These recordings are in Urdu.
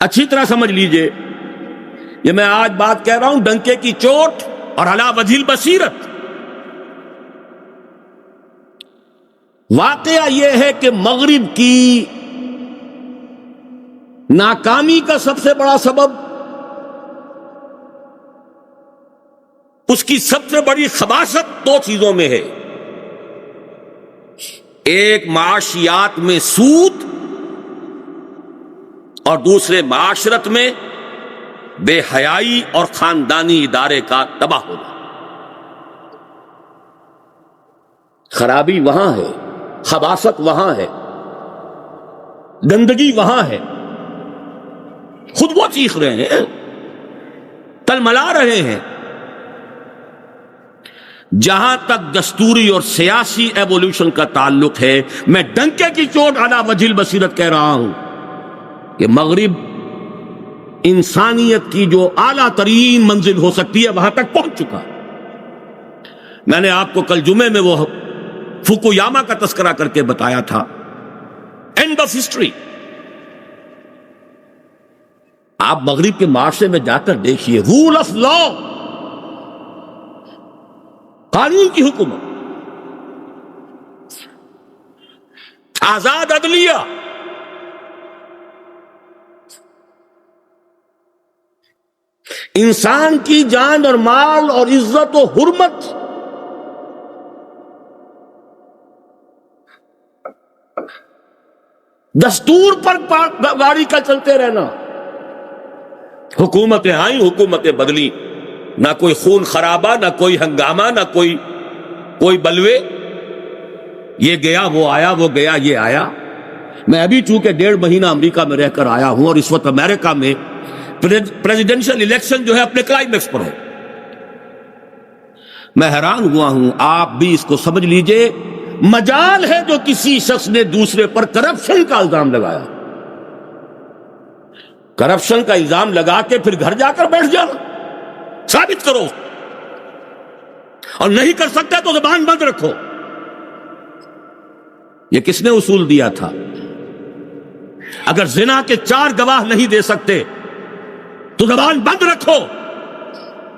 اچھی طرح سمجھ لیجئے، یہ میں آج بات کہہ رہا ہوں ڈنکے کی چوٹ اور علی وجہ البصیرت۔ واقعہ یہ ہے کہ مغرب کی ناکامی کا سب سے بڑا سبب، اس کی سب سے بڑی خباثت دو چیزوں میں ہے۔ ایک معاشیات میں سود، اور دوسرے معاشرت میں بے حیائی اور خاندانی ادارے کا تباہ ہونا۔ خرابی وہاں ہے، خباثت وہاں ہے، گندگی وہاں ہے، خود وہ چیخ رہے ہیں، تلملا رہے ہیں۔ جہاں تک دستوری اور سیاسی ایوولوشن کا تعلق ہے، میں ڈنکے کی چوٹ علی وجہ البصیرت کہہ رہا ہوں کہ مغرب انسانیت کی جو اعلیٰ ترین منزل ہو سکتی ہے وہاں تک پہنچ چکا۔ میں نے آپ کو کل جمعے میں وہ فوکویاما کا تذکرہ کر کے بتایا تھا، اینڈ آف ہسٹری۔ آپ مغرب کے معاشرے میں جا کر دیکھیے، رول آف لا، قانون کی حکومت، آزاد عدلیہ، انسان کی جان اور مال اور عزت و حرمت، دستور پر گاڑی کا چلتے رہنا۔ حکومتیں آئیں، حکومتیں بدلی، نہ کوئی خون خرابہ، نہ کوئی ہنگامہ، نہ کوئی بلوے، یہ گیا وہ آیا، وہ گیا یہ آیا۔ میں ابھی چونکہ 1.5 مہینہ امریکہ میں رہ کر آیا ہوں، اور اس وقت امریکہ میں پریزیڈنشل الیکشن جو ہے اپنے کلائمیکس پر ہے۔ میں حیران ہوا ہوں، آپ بھی اس کو سمجھ لیجئے، مجال ہے جو کسی شخص نے دوسرے پر کرپشن کا الزام لگایا، کرپشن کا الزام لگا کے پھر گھر جا کر بیٹھ جانا، ثابت کرو، اور نہیں کر سکتا تو زبان بند رکھو۔ یہ کس نے اصول دیا تھا؟ اگر زنا کے 4 گواہ نہیں دے سکتے تو زبان بند رکھو،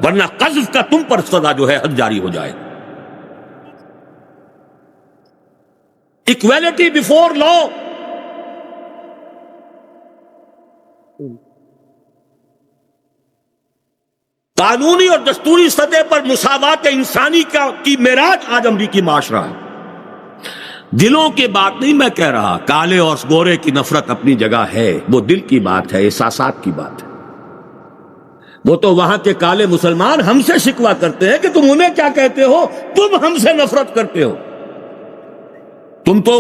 ورنہ قذف کا تم پر سزا جو ہے حد جاری ہو جائے۔ اکویلٹی بیفور لا، قانونی اور دستوری سطح پر مساوات انسانی کی معراج آج امریکی معاشرہ ہے۔ دلوں کی بات نہیں میں کہہ رہا، کالے اور گورے کی نفرت اپنی جگہ ہے، وہ دل کی بات ہے، احساسات کی بات ہے۔ وہ تو وہاں کے کالے مسلمان ہم سے شکوہ کرتے ہیں کہ تم انہیں کیا کہتے ہو، تم ہم سے نفرت کرتے ہو، تم تو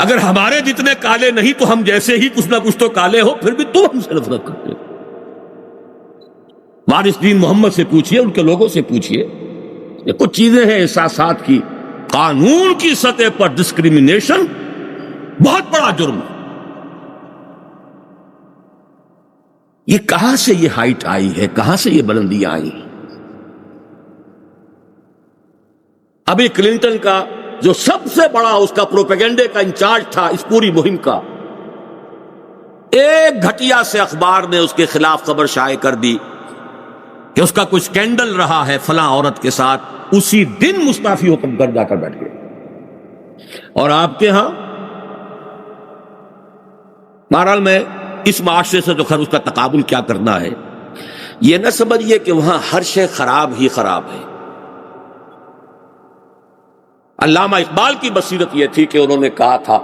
اگر ہمارے جتنے کالے نہیں تو ہم جیسے ہی کچھ نہ کچھ تو کالے ہو، پھر بھی تم ہم سے نفرت کرتے ہو۔ وارث دین محمد سے پوچھئے، ان کے لوگوں سے پوچھئے، یہ کچھ چیزیں ہیں احساسات کی۔ قانون کی سطح پر ڈسکریمنیشن بہت بڑا جرم ہے۔ یہ کہاں سے یہ ہائٹ آئی ہے، کہاں سے یہ بلندیاں آئی؟ ابھی کلنٹن کا جو سب سے بڑا اس کا پروپیگنڈے کا انچارج تھا اس پوری مہم کا، ایک گھٹیا سے اخبار نے اس کے خلاف خبر شائع کر دی کہ اس کا کچھ سکینڈل رہا ہے فلاں عورت کے ساتھ، اسی دن مستعفی ہو کر گھر جا کر بیٹھ گئے۔ اور آپ کے ہاں بہرحال میں اس معاشرے سے تو خیر اس کا تقابل کیا کرنا ہے، یہ نہ سمجھیے کہ وہاں ہر شے خراب ہی خراب ہے۔ علامہ اقبال کی بصیرت یہ تھی کہ انہوں نے کہا تھا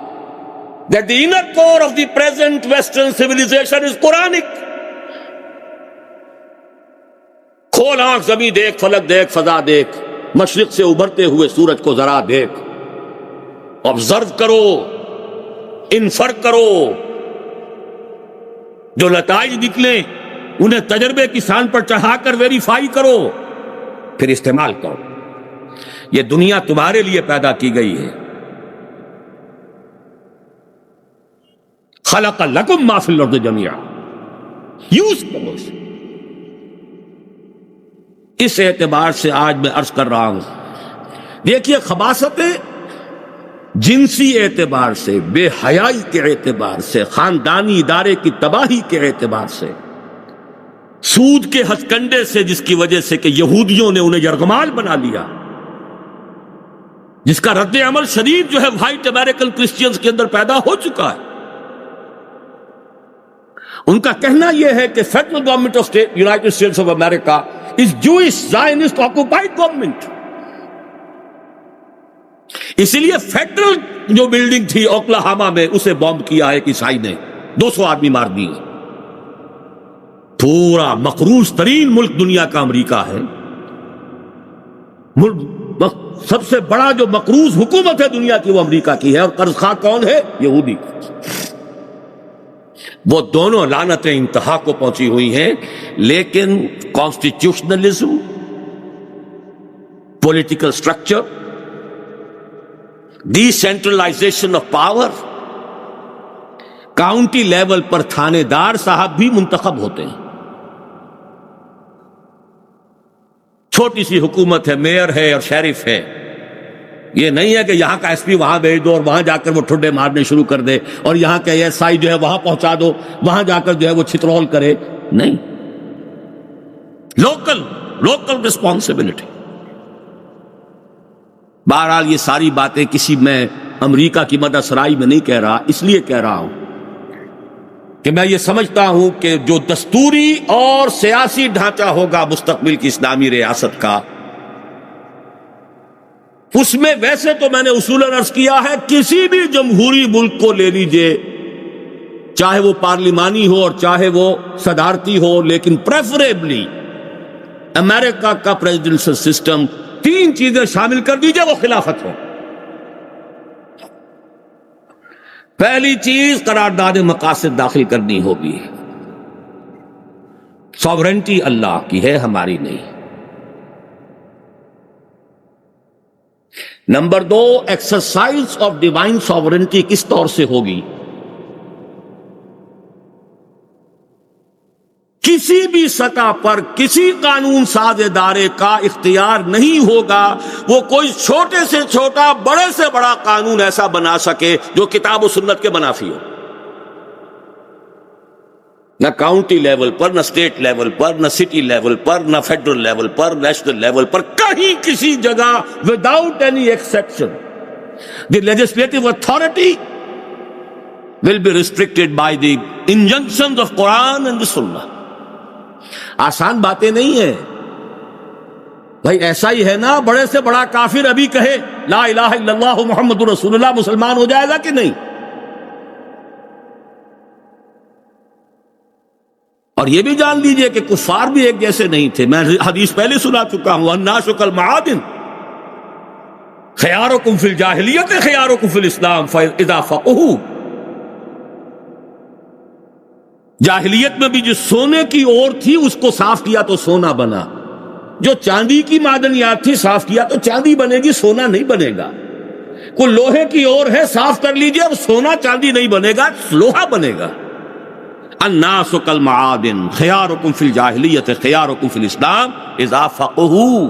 that the inner core of the present western civilization is Quranic۔ کھول آنکھ، زمین دیکھ، فلک دیکھ، فضا دیکھ، مشرق سے ابھرتے ہوئے سورج کو ذرا دیکھ، آبزرو کرو، انفر کرو، جو نتائج نکلیں انہیں تجربے کی سان پر چڑھا کر ویریفائی کرو، پھر استعمال کرو۔ یہ دنیا تمہارے لیے پیدا کی گئی ہے۔ خلق لکم ما فی الارض جميعا، یوز کرو۔ اس اعتبار سے آج میں عرض کر رہا ہوں، دیکھیے خباثتیں جنسی اعتبار سے، بے حیائی کے اعتبار سے، خاندانی ادارے کی تباہی کے اعتبار سے، سود کے ہتھ کنڈے سے جس کی وجہ سے کہ یہودیوں نے انہیں یرغمال بنا لیا، جس کا رد عمل شدید جو ہے وائٹ امریکن کرسچینز کے اندر پیدا ہو چکا ہے۔ ان کا کہنا یہ ہے کہ federal government of United States of America is Jewish زائنسٹ occupied government. اسی لیے فیڈرل جو بلڈنگ تھی اوکلاہاما میں اسے بومب کیا ایک عیسائی نے، 200 آدمی مار دیے۔ پورا مقروض ترین ملک دنیا کا امریکہ ہے، سب سے بڑا جو مقروض حکومت ہے دنیا کی وہ امریکہ کی ہے، اور قرض خواہ کون ہے؟ یہودی۔ وہ دونوں لعنتیں انتہا کو پہنچی ہوئی ہیں، لیکن constitutionalism, political structure, D centralization of power, county level پر تھانے دار صاحب بھی منتخب ہوتے ہیں۔ چھوٹی سی حکومت ہے، میئر ہے اور شیرف ہے، یہ نہیں ہے کہ یہاں کا ایس پی وہاں بھیج دو اور وہاں جا کر وہ ٹھڈے مارنے شروع کر دے، اور یہاں کا ایس آئی جو ہے وہاں پہنچا دو، وہاں جا کر جو ہے وہ چھترول کرے، نہیں، لوکل رسپانسبلٹی۔ بہرحال یہ ساری باتیں کسی میں امریکہ کی مدح سرائی میں نہیں کہہ رہا، اس لیے کہہ رہا ہوں کہ میں یہ سمجھتا ہوں کہ جو دستوری اور سیاسی ڈھانچہ ہوگا مستقبل کی اسلامی ریاست کا، اس میں ویسے تو میں نے اصولاً عرض کیا ہے کسی بھی جمہوری ملک کو لے لیجئے، چاہے وہ پارلیمانی ہو اور چاہے وہ صدارتی ہو، لیکن پریفریبلی امریکہ کا پریزیڈنشل سسٹم 3 چیزیں شامل کر دیجئے وہ خلافت ہو۔ پہلی چیز قرارداد مقاصد داخل کرنی ہوگی، ساورنٹی اللہ کی ہے، ہماری نہیں۔ Number 2، exercise of divine sovereignty کس طور سے ہوگی؟ کسی بھی سطح پر کسی قانون ساز ادارے کا اختیار نہیں ہوگا وہ کوئی چھوٹے سے چھوٹا بڑے سے بڑا قانون ایسا بنا سکے جو کتاب و سنت کے منافی ہو، نہ کاؤنٹی لیول پر، نہ اسٹیٹ لیول پر، نہ سٹی لیول پر، نہ فیڈرل لیول پر، نیشنل لیول پر، کہیں کسی جگہ without any exception the legislative authority will be restricted by the injunctions of Quran and Sunnah. آسان باتیں نہیں ہیں بھائی، ایسا ہی ہے نا، بڑے سے بڑا کافر ابھی کہے لا الہ الا اللہ محمد رسول اللہ، مسلمان ہو جائے گا کہ نہیں؟ اور یہ بھی جان لیجئے کہ کفار بھی ایک جیسے نہیں تھے، میں حدیث پہلے سنا چکا ہوں، الناس کالمعادن خیارکم فی الجاہلیت خیارکم فی الاسلام فاذا فقہوا۔ جاہلیت میں بھی جو سونے کی اور تھی اس کو صاف کیا تو سونا بنا، جو چاندی کی معدنیات تھی صاف کیا تو چاندی بنے گی، سونا نہیں بنے گا۔ کوئی لوہے کی اور ہے، صاف کر لیجئے، اب سونا چاندی نہیں بنے گا، لوہا بنے گا۔ الناس کالمعادن خیارکم فی الجاہلیت خیارکم فی الاسلام اذا فقہوا۔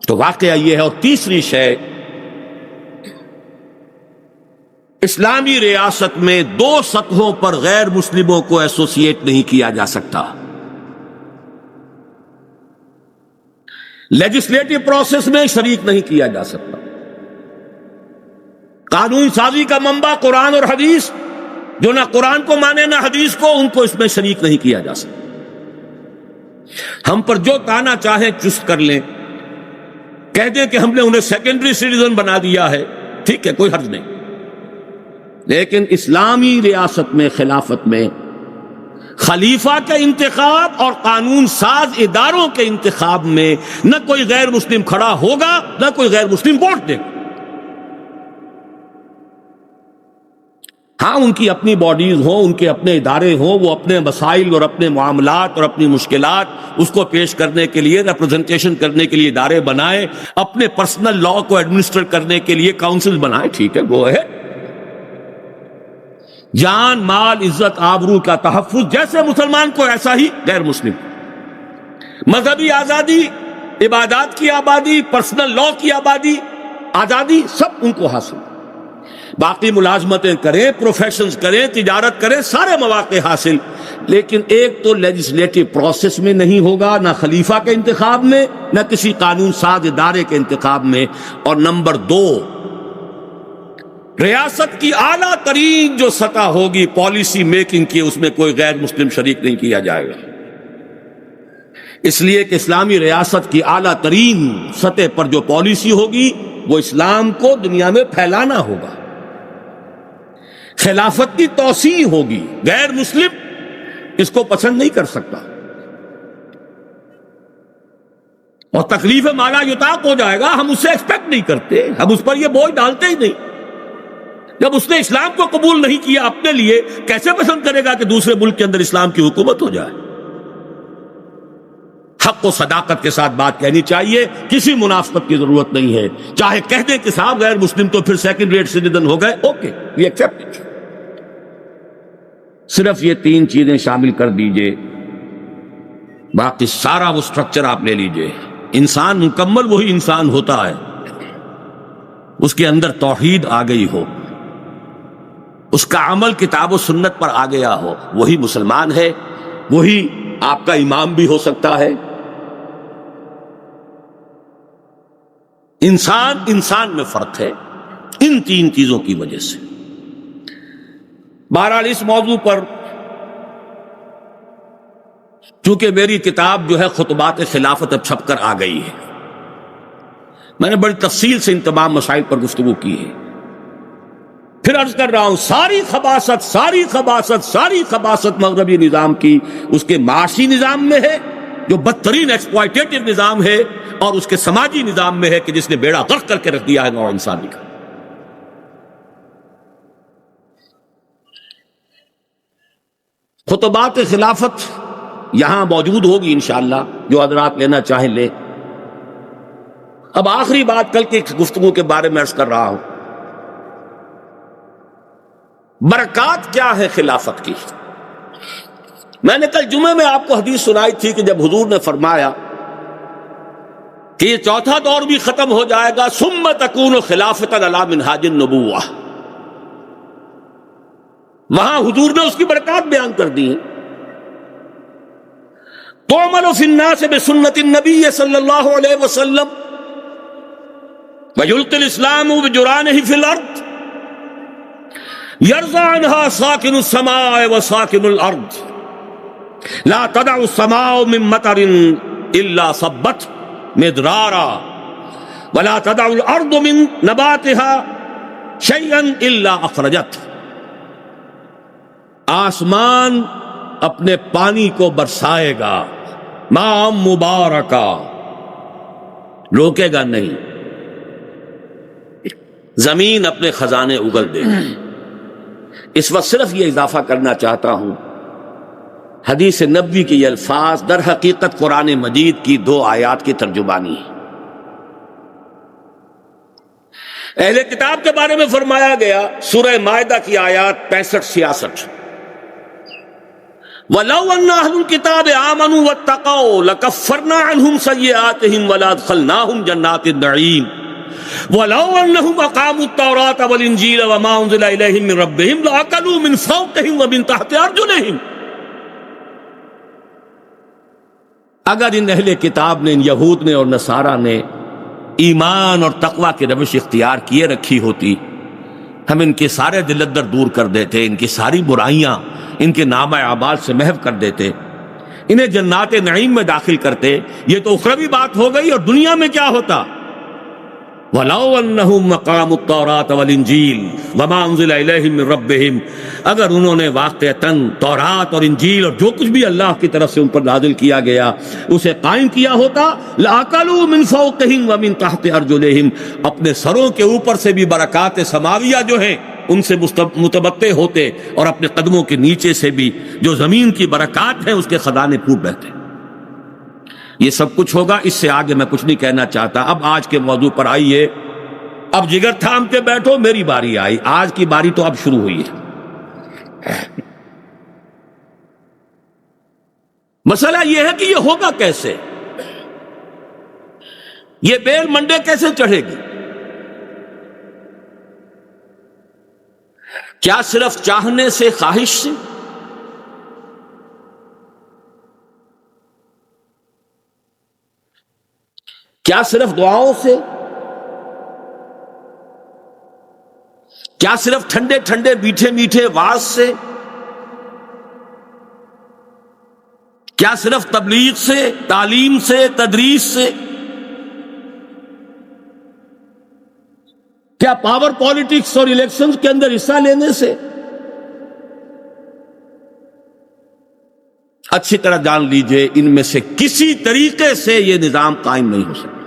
تو واقعہ یہ ہے۔ اور تیسری شے، اسلامی ریاست میں 2 سطحوں پر غیر مسلموں کو ایسوسیٹ نہیں کیا جا سکتا۔ لیجسلیٹو پروسیس میں شریک نہیں کیا جا سکتا، قانون سازی کا منبع قرآن اور حدیث، جو نہ قرآن کو مانے نہ حدیث کو، ان کو اس میں شریک نہیں کیا جا سکتا۔ ہم پر جو تانا چاہیں چست کر لیں، کہہ دیں کہ ہم نے انہیں سیکنڈری سٹیزن بنا دیا ہے، ٹھیک ہے، کوئی حرج نہیں، لیکن اسلامی ریاست میں، خلافت میں، خلیفہ کے انتخاب اور قانون ساز اداروں کے انتخاب میں نہ کوئی غیر مسلم کھڑا ہوگا نہ کوئی غیر مسلم ووٹ دے گا۔ ہاں، ان کی اپنی باڈیز ہوں، ان کے اپنے ادارے ہوں، وہ اپنے مسائل اور اپنے معاملات اور اپنی مشکلات اس کو پیش کرنے کے لیے، ریپرزنٹیشن کرنے کے لیے ادارے بنائیں، اپنے پرسنل لا کو ایڈمنسٹر کرنے کے لیے کاؤنسل بنائیں، ٹھیک ہے، وہ ہے۔ جان، مال، عزت، آبرو کا تحفظ جیسے مسلمان کو ایسا ہی غیر مسلم، مذہبی آزادی، عبادات کی آبادی، پرسنل لا کی آبادی، آزادی سب ان کو حاصل، باقی ملازمتیں کریں، پروفیشنز کریں، تجارت کریں، سارے مواقع حاصل، لیکن ایک تو لیجسلیٹو پروسیس میں نہیں ہوگا، نہ خلیفہ کے انتخاب میں، نہ کسی قانون ساز ادارے کے انتخاب میں، اور نمبر 2 ریاست کی اعلیٰ ترین جو سطح ہوگی پالیسی میکنگ کی، اس میں کوئی غیر مسلم شریک نہیں کیا جائے گا، اس لیے کہ اسلامی ریاست کی اعلیٰ ترین سطح پر جو پالیسی ہوگی وہ اسلام کو دنیا میں پھیلانا ہوگا، خلافت کی توسیع ہوگی، غیر مسلم اس کو پسند نہیں کر سکتا، اور تکلیف مالا یطاق ہو جائے گا، ہم اس سے ایکسپیکٹ نہیں کرتے، ہم اس پر یہ بوجھ ڈالتے ہی نہیں۔ جب اس نے اسلام کو قبول نہیں کیا اپنے لیے، کیسے پسند کرے گا کہ دوسرے ملک کے اندر اسلام کی حکومت ہو جائے؟ حق و صداقت کے ساتھ بات کہنی چاہیے، کسی منافقت کی ضرورت نہیں ہے، چاہے کہہ دیں کہ صاحب غیر مسلم تو پھر سیکنڈ ریٹ سٹیزن ہو گئے، اوکے وی ایکسپٹ اٹ، صرف یہ 3 چیزیں شامل کر دیجئے، باقی سارا وہ سٹرکچر آپ لے لیجئے۔ انسان مکمل وہی انسان ہوتا ہے اس کے اندر توحید آ گئی ہو، اس کا عمل کتاب و سنت پر آ گیا ہو، وہی مسلمان ہے، وہی آپ کا امام بھی ہو سکتا ہے۔ انسان میں فرق ہے ان 3 چیزوں کی وجہ سے۔ بہرحال اس موضوع پر چونکہ میری کتاب جو ہے خطبات خلافت اب چھپ کر آ گئی ہے، میں نے بڑی تفصیل سے ان تمام مسائل پر گفتگو کی ہے، پھر عرض کر رہا ہوں ساری خباثت مغربی نظام کی اس کے معاشی نظام میں ہے جو بدترین ایکسپلائٹیٹو نظام ہے، اور اس کے سماجی نظام میں ہے کہ جس نے بیڑا غرق کر کے رکھ دیا ہے نوع انسانی کا۔ خطبات خلافت یہاں موجود ہوگی انشاءاللہ، جو حضرات لینا چاہیں لے۔ اب آخری بات کل کی گفتگو کے بارے میں عرض کر رہا ہوں، برکات کیا ہے خلافت کی؟ میں نے کل جمعے میں آپ کو حدیث سنائی تھی کہ جب حضور نے فرمایا کہ یہ چوتھا دور بھی ختم ہو جائے گا، ثم تکون خلافۃ علی منہاج النبوہ، وہاں حضور نے اس کی برکات بیان کر دی ہیں۔ تعمل فی الناس بسنت النبی صلی اللہ علیہ وسلم ویلقی الاسلام بجرانہ فی الارض یرضى عنها ساکن السماء وساکن الارض لا تدع السماء من مطر الا صبت مدرارا ولا تدع الارض من نباتها شيئا الا اخرجت، آسمان اپنے پانی کو برسائے گا، ماء مبارکا، روکے گا نہیں، زمین اپنے خزانے اگل دے گی۔ اس وقت صرف یہ اضافہ کرنا چاہتا ہوں، حدیث نبوی کے یہ الفاظ در حقیقت قرآن مجید کی 2 آیات کی ترجمانی ہے۔ اہل کتاب کے بارے میں فرمایا گیا سورہ مائدہ کی آیات 65-66، وَلَوْ أَنَّ أَهْلُ الْكِتَابِ آمَنُوا وَاتَّقَوْا لَكَفَّرْنَا عَنْهُمْ سَيِّئَاتِهِمْ وَلَأَدْخَلْنَاهُمْ جَنَّاتِ النَّعِيمِ وَلَوْ أَنَّهُمْ أَقَامُوا التَّوْرَاةَ وَالْإِنْجِيلَ وَمَا أُنزِلَ إِلَيْهِمْ مِنْ رَبِّهِمْ لَأَكَلُوا مِنْ فَوْقِهِمْ وَمِنْ تَحْتِ أَرْجُلِهِمْ۔ اگر ان اہل کتاب نے، ان یہود نے اور نصارہ نے ایمان اور تقوی کی روش اختیار کیے رکھی ہوتی، ہم ان کے سارے دل اندر دور کر دیتے، ان کی ساری برائیاں ان کے نامہ اعمال سے محو کر دیتے، انہیں جنات نعیم میں داخل کرتے۔ یہ تو اخروی بات ہو گئی، اور دنیا میں کیا ہوتا؟ وَلَوْ أَنَّهُمْ أَقَامُوا التَّوْرَاةَ وَالْإِنْجِيلَ وَمَا أُنزِلَ إِلَيْهِمْ مِنْ رَبِّهِمْ، اگر انہوں نے واقعتاً تورات اور انجیل اور جو کچھ بھی اللہ کی طرف سے ان پر نازل کیا گیا اسے قائم کیا ہوتا، لَأَكَلُوا مِنْ فَوْقِهِمْ وَمِنْ تَحْتِ أَرْجُلِهِمْ، اپنے سروں کے اوپر سے بھی برکات سماویہ جو ہیں ان سے متمتع ہوتے، اور اپنے قدموں کے نیچے سے بھی جو زمین کی برکات ہیں اس کے خزانے پھوٹ بہتے۔ یہ سب کچھ ہوگا، اس سے آگے میں کچھ نہیں کہنا چاہتا۔ اب آج کے موضوع پر آئیے، اب جگر تھام کے بیٹھو، میری باری آئی، آج کی باری تو اب شروع ہوئی ہے۔ مسئلہ یہ ہے کہ یہ ہوگا کیسے، یہ بیل منڈے کیسے چڑھے گی؟ کیا صرف چاہنے سے، خواہش سے؟ کیا صرف دعاؤں سے؟ کیا صرف ٹھنڈے ٹھنڈے میٹھے میٹھے واز سے؟ کیا صرف تبلیغ سے، تعلیم سے، تدریس سے؟ کیا پاور پالیٹکس اور الیکشن کے اندر حصہ لینے سے؟ اچھی طرح جان لیجئے ان میں سے کسی طریقے سے یہ نظام قائم نہیں ہو سکتا۔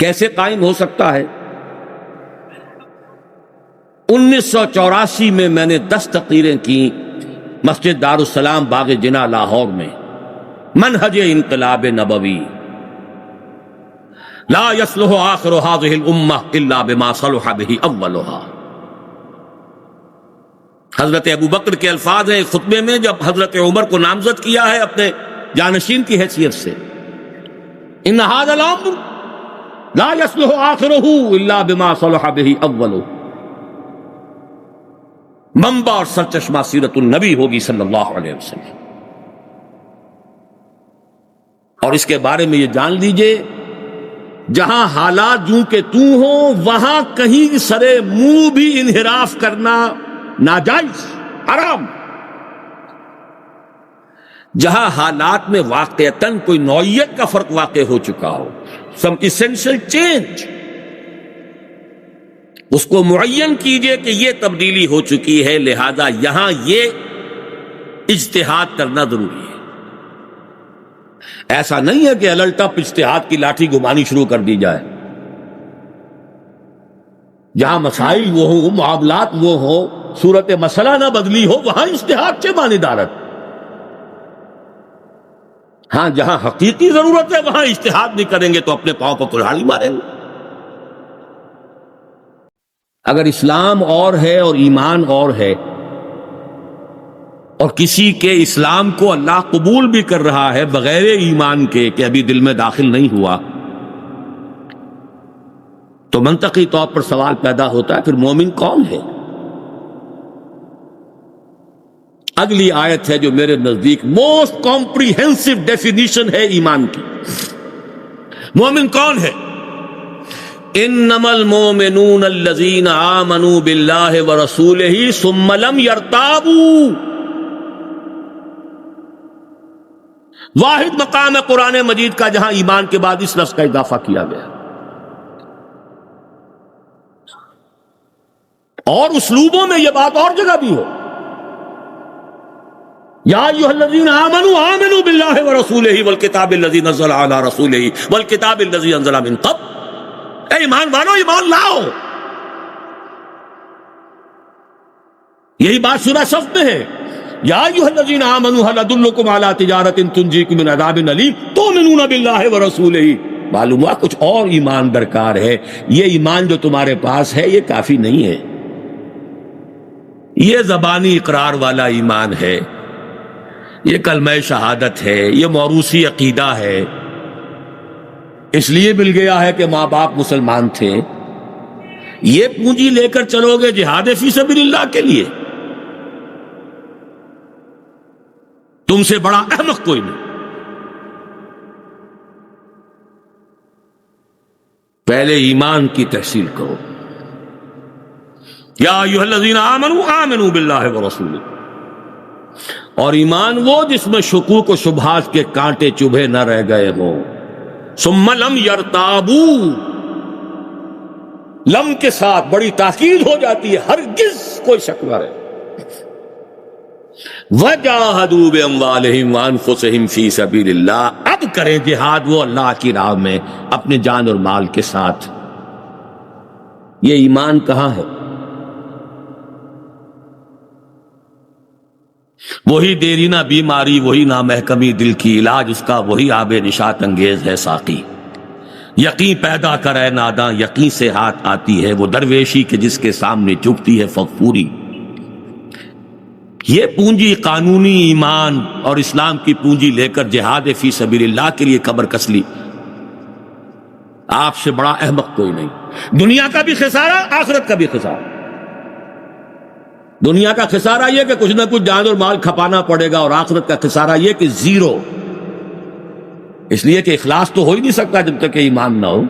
کیسے قائم ہو سکتا ہے؟ 1984 میں نے 10 تقریریں کی مسجد دارالسلام باغ جناح لاہور میں، منہج انقلاب نبوی، لا يصلح آخر هذه الامة الا بما صلح به اولها۔ حضرت ابو بکر کے الفاظ ہیں خطبے میں جب حضرت عمر کو نامزد کیا ہے اپنے جانشین کی حیثیت سے، ان هذا الامر لا يصلح آخره الا بما صلح به اوله۔ منبع اور سرچشمہ سیرت النبی ہوگی صلی اللہ علیہ وسلم۔ اور اس کے بارے میں یہ جان لیجئے جہاں حالات جوں کہ توں ہوں وہاں کہیں سرے منہ بھی انحراف کرنا ناجائز، حرام۔ جہاں حالات میں واقعتاً کوئی نوعیت کا فرق واقع ہو چکا ہو، سم ایسنشل چینج، اس کو معین کیجئے کہ یہ تبدیلی ہو چکی ہے، لہذا یہاں یہ اجتہاد کرنا ضروری ہے۔ ایسا نہیں ہے کہ الٹپ اجتہاد کی لاٹھی گھمانی شروع کر دی جائے۔ جہاں مسائل وہ ہوں، معاملات وہ ہوں، صورت مسئلہ نہ بدلی ہو، وہاں اجتہاد سے معنی دارت۔ ہاں جہاں حقیقی ضرورت ہے وہاں اجتہاد نہیں کریں گے تو اپنے پاؤں پر کلہاڑی ماریں گے۔ اگر اسلام اور ہے اور ایمان اور ہے، اور کسی کے اسلام کو اللہ قبول بھی کر رہا ہے بغیر ایمان کے کہ ابھی دل میں داخل نہیں ہوا، تو منطقی طور پر سوال پیدا ہوتا ہے پھر مومن کون ہے؟ اگلی آیت ہے جو میرے نزدیک موسٹ کمپریہنسو ڈیفینیشن ہے ایمان کی۔ مومن کون ہے؟ انما المؤمنون الذین آمنوا باللہ ورسولہ ثم لم یرتابوا۔ واحد مقام ہے قرآن مجید کا جہاں ایمان کے بعد اس لفظ کا اضافہ کیا گیا، اور اسلوبوں میں یہ بات اور جگہ بھی ہو، یا ایھا الذین آمنوا آمنوا باللہ ورسولہ والکتاب الذی نزل علی رسولہ والکتاب الذی انزل من قبل۔ اے ایمان والو ایمان لاؤ۔ یہی بات سورہ صف میں ہے، یا ایھا الذین آمنوا هل ادلکم علی تجارۃ تنجیکم من عذاب الیم تؤمنون باللہ ورسولہ۔ معلوم ہوا کچھ اور ایمان درکار ہے۔ یہ ایمان جو تمہارے پاس ہے یہ کافی نہیں ہے، یہ زبانی اقرار والا ایمان ہے، یہ کلمہ شہادت ہے، یہ موروثی عقیدہ ہے، اس لیے مل گیا ہے کہ ماں باپ مسلمان تھے۔ یہ پونجی لے کر چلو گے جہاد فی سبیل اللہ کے لیے، تم سے بڑا احمق کوئی نہیں۔ پہلے ایمان کی تحصیل کرو۔ یا ایھا الذین آمنوا آمنوا باللہ ورسولہ، اور ایمان وہ جس میں شکوک و شبہات کے کانٹے چبھے نہ رہ گئے ہوں۔ ثم لم یرتابوا، لم کے ساتھ بڑی تاکید ہو جاتی ہے، ہرگز کوئی شک نہ رہے۔ وجاہدوا باموالہم وانفسہم فی سبیل اللہ، اب کریں جہاد وہ اللہ کی راہ میں اپنے جان اور مال کے ساتھ۔ یہ ایمان کہاں ہے؟ وہی دیرینہ بیماری، وہی نامحکمی دل کی، علاج اس کا وہی آب نشاط انگیز ہے ساقی۔ یقین پیدا کرے ناداں، یقین سے ہاتھ آتی ہے وہ درویشی کے جس کے سامنے چکتی ہے فغفوری۔ یہ پونجی قانونی ایمان اور اسلام کی پونجی لے کر جہاد فی سبیل اللہ کے لیے قبر کس لی، آپ سے بڑا احمق کوئی نہیں۔ دنیا کا بھی خسارہ، آخرت کا بھی خسارہ۔ دنیا کا خسارہ یہ کہ کچھ نہ کچھ جان اور مال کھپانا پڑے گا، اور آخرت کا خسارہ یہ کہ زیرو، اس لیے کہ اخلاص تو ہو ہی نہیں سکتا جب تک کہ ایمان نہ ہو۔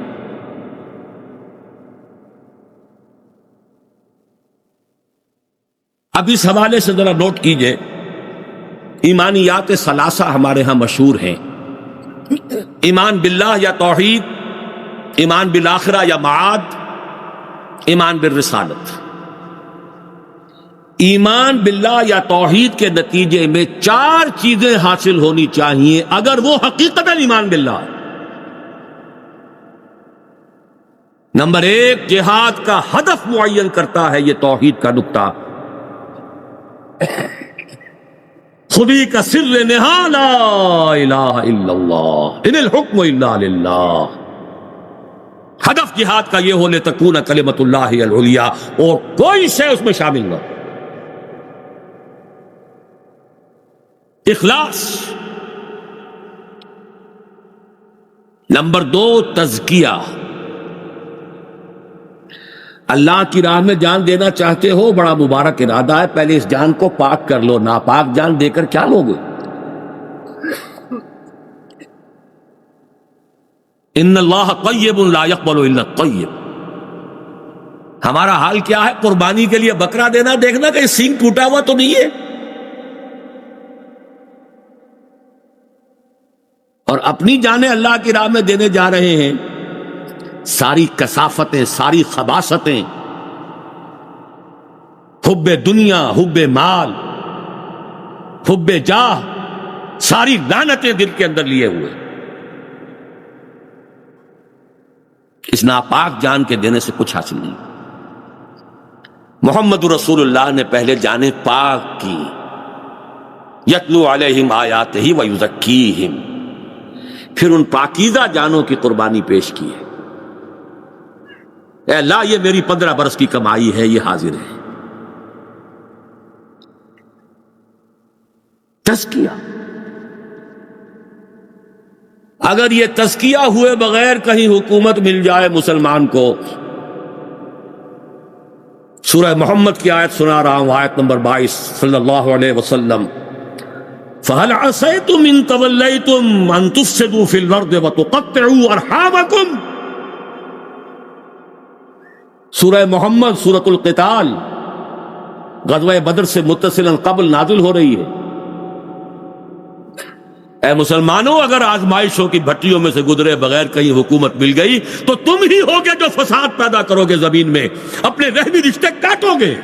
اب اس حوالے سے ذرا نوٹ کیجئے، ایمانیات ثلاثہ ہمارے ہاں مشہور ہیں، ایمان باللہ یا توحید، ایمان بالآخرہ یا معاد، ایمان بالرسالت۔ ایمان باللہ یا توحید کے نتیجے میں چار چیزیں حاصل ہونی چاہیے اگر وہ حقیقتاً ایمان باللہ ہے۔ نمبر ایک، جہاد کا ہدف معین کرتا ہے یہ توحید کا نقطہ، خودی کا سر نہا لا الہ الا اللہ ان الحکم الا للہ۔ ہدف جہاد کا یہ ہو لتکون کلمۃ اللہ العلیٰ، اور کوئی شے اس میں شامل نہ ہو۔ اخلاص۔ نمبر دو، تزکیہ۔ اللہ کی راہ میں جان دینا چاہتے ہو، بڑا مبارک ارادہ ہے، پہلے اس جان کو پاک کر لو، ناپاک جان دے کر کیا لوگے؟ ان اللہ طیب لا يقبل الا الطیب۔ ہمارا حال کیا ہے؟ قربانی کے لیے بکرا دینا، دیکھنا کہ سینگ ٹوٹا ہوا تو نہیں ہے، اور اپنی جانیں اللہ کی راہ میں دینے جا رہے ہیں، ساری کثافتیں، ساری خباثتیں، حب دنیا، حب مال، حب جاہ، ساری لعنتیں دل کے اندر لیے ہوئے، اس ناپاک جان کے دینے سے کچھ حاصل نہیں۔ محمد رسول اللہ نے پہلے جانیں پاک کی، یتلو علیہم آیاتہ ویزکیہم، پھر ان پاکیزہ جانوں کی قربانی پیش کی ہے۔ اے اللہ، یہ میری 15 برس کی کمائی ہے، یہ حاضر ہے۔ تزکیہ۔ اگر یہ تزکیہ ہوئے بغیر کہیں حکومت مل جائے مسلمان کو، سورہ محمد کی آیت سنا رہا ہوں، آیت نمبر 22، صلی اللہ علیہ وسلم، فَهَلْ عَسَيْتُمْ إِن تَوَلَّيْتُمْ أَن تُفْسِدُوا فِي الْأَرْضِ وَتُقَطِّعُوا أَرْحَامَكُمْ۔ سورہ محمد، سورۃ القتال، غزوہ بدر سے متصلاً قبل نازل ہو رہی ہے۔ اے مسلمانوں، اگر آزمائشوں کی بھٹیوں میں سے گزرے بغیر کہیں حکومت مل گئی تو تم ہی ہوگے جو فساد پیدا کرو گے زمین میں، اپنے رحمی رشتے کاٹو گے،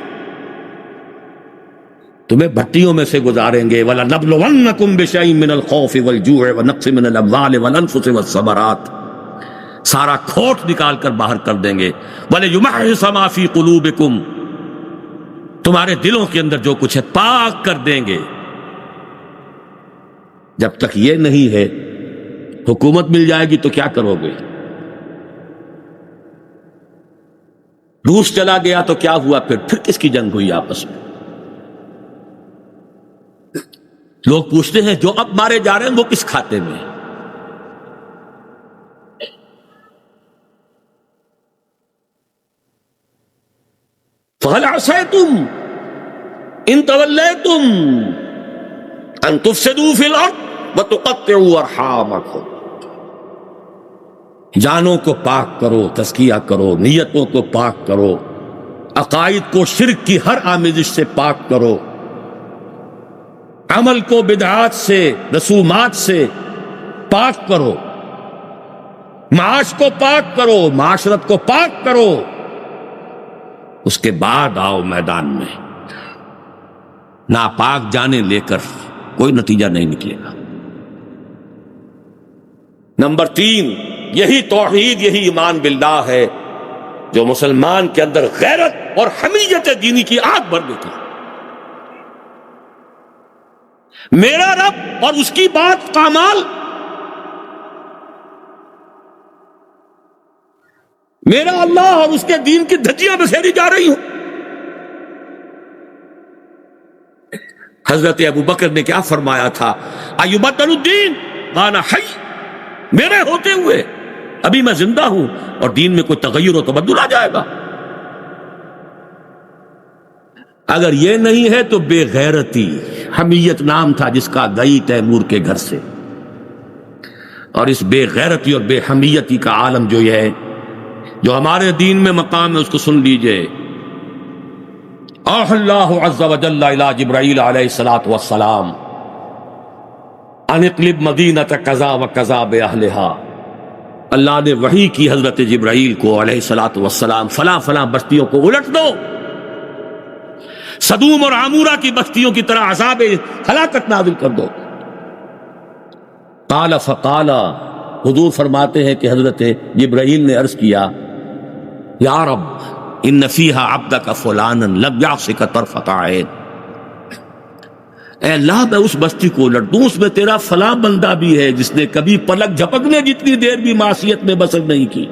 تمہیں بھٹیوں میں سے گزاریں گے۔ وَلَنَبْلُوَنَّكُمْ بِشَيْءٍ مِّنَ الْخَوْفِ وَالْجُوعِ وَنَقْصٍ مِّنَ الْأَمْوَالِ وَالْأَنفُسِ وَالثَّمَرَاتِ، سارا کھوٹ نکال کر باہر کر دیں گے۔ وَلِيُمَحِّصَ مَا فِي قُلُوبِكُمْ، تمہارے دلوں کے اندر جو کچھ ہے پاک کر دیں گے۔ جب تک یہ نہیں ہے، حکومت مل جائے گی تو کیا کرو گے؟ روس چلا گیا تو کیا ہوا؟ پھر کس کی جنگ ہوئی آپس میں؟ لوگ پوچھتے ہیں جو اب مارے جا رہے ہیں وہ کس کھاتے میں؟ فَهَلْ عَسَيْتُمْ إِن تَوَلَّيْتُمْ أَن تُفْسِدُوا فِي الْأَرْضِ وَتُقَطِّعُوا أَرْحَامَكُمْ۔ جانوں کو پاک کرو، تزکیہ کرو، نیتوں کو پاک کرو، عقائد کو شرک کی ہر آمیزش سے پاک کرو، عمل کو بدعات سے، رسومات سے پاک کرو، معاش کو پاک کرو، معاشرت کو پاک کرو، اس کے بعد آؤ میدان میں۔ ناپاک جانیں لے کر کوئی نتیجہ نہیں نکلے گا۔ نمبر 3، یہی توحید، یہی ایمان باللہ ہے جو مسلمان کے اندر غیرت اور حمیت دینی کی آگ بھر دیتی ہے۔ میرا رب اور اس کی بات پامال، میرا اللہ اور اس کے دین کی دھجیاں بکھیری جا رہی ہوں۔ حضرت ابو بکر نے کیا فرمایا تھا؟ ایبدل الدین وانا حی، میرے ہوتے ہوئے ابھی میں زندہ ہوں اور دین میں کوئی تغیر و تبدل آ جائے گا؟ اگر یہ نہیں ہے تو بے غیرتی، حمیت نام تھا جس کا گئی تیمور کے گھر سے، اور اس بے غیرتی اور بے حمیتی کا عالم جو یہ ہے، جو ہمارے دین میں مقام ہے، اس کو سن لیجئے۔ اوحى اللہ عز وجل الى جبرائیل علیہ الصلوۃ والسلام ان اقلب مدینۃ کذا وکذا باہلھا، اللہ نے وحی کی حضرت جبرائیل کو علیہ الصلوۃ والسلام، فلاں فلاں بستیوں کو الٹ دو، سدوم اور عمورہ کی بستیوں کی طرح عذاب ہلاکت نازل کر دو۔ قال فقال، حضور فرماتے ہیں کہ حضرت جبرائیل نے عرض کیا، یا رب ان فیہا عبدک فلانا لم یعصک طرفۃ عین، اے اللہ میں اس بستی کو الٹ دوں، اس میں تیرا فلاں بندہ بھی ہے جس نے کبھی پلک جھپکنے جتنی دیر بھی معصیت میں بسر نہیں کی۔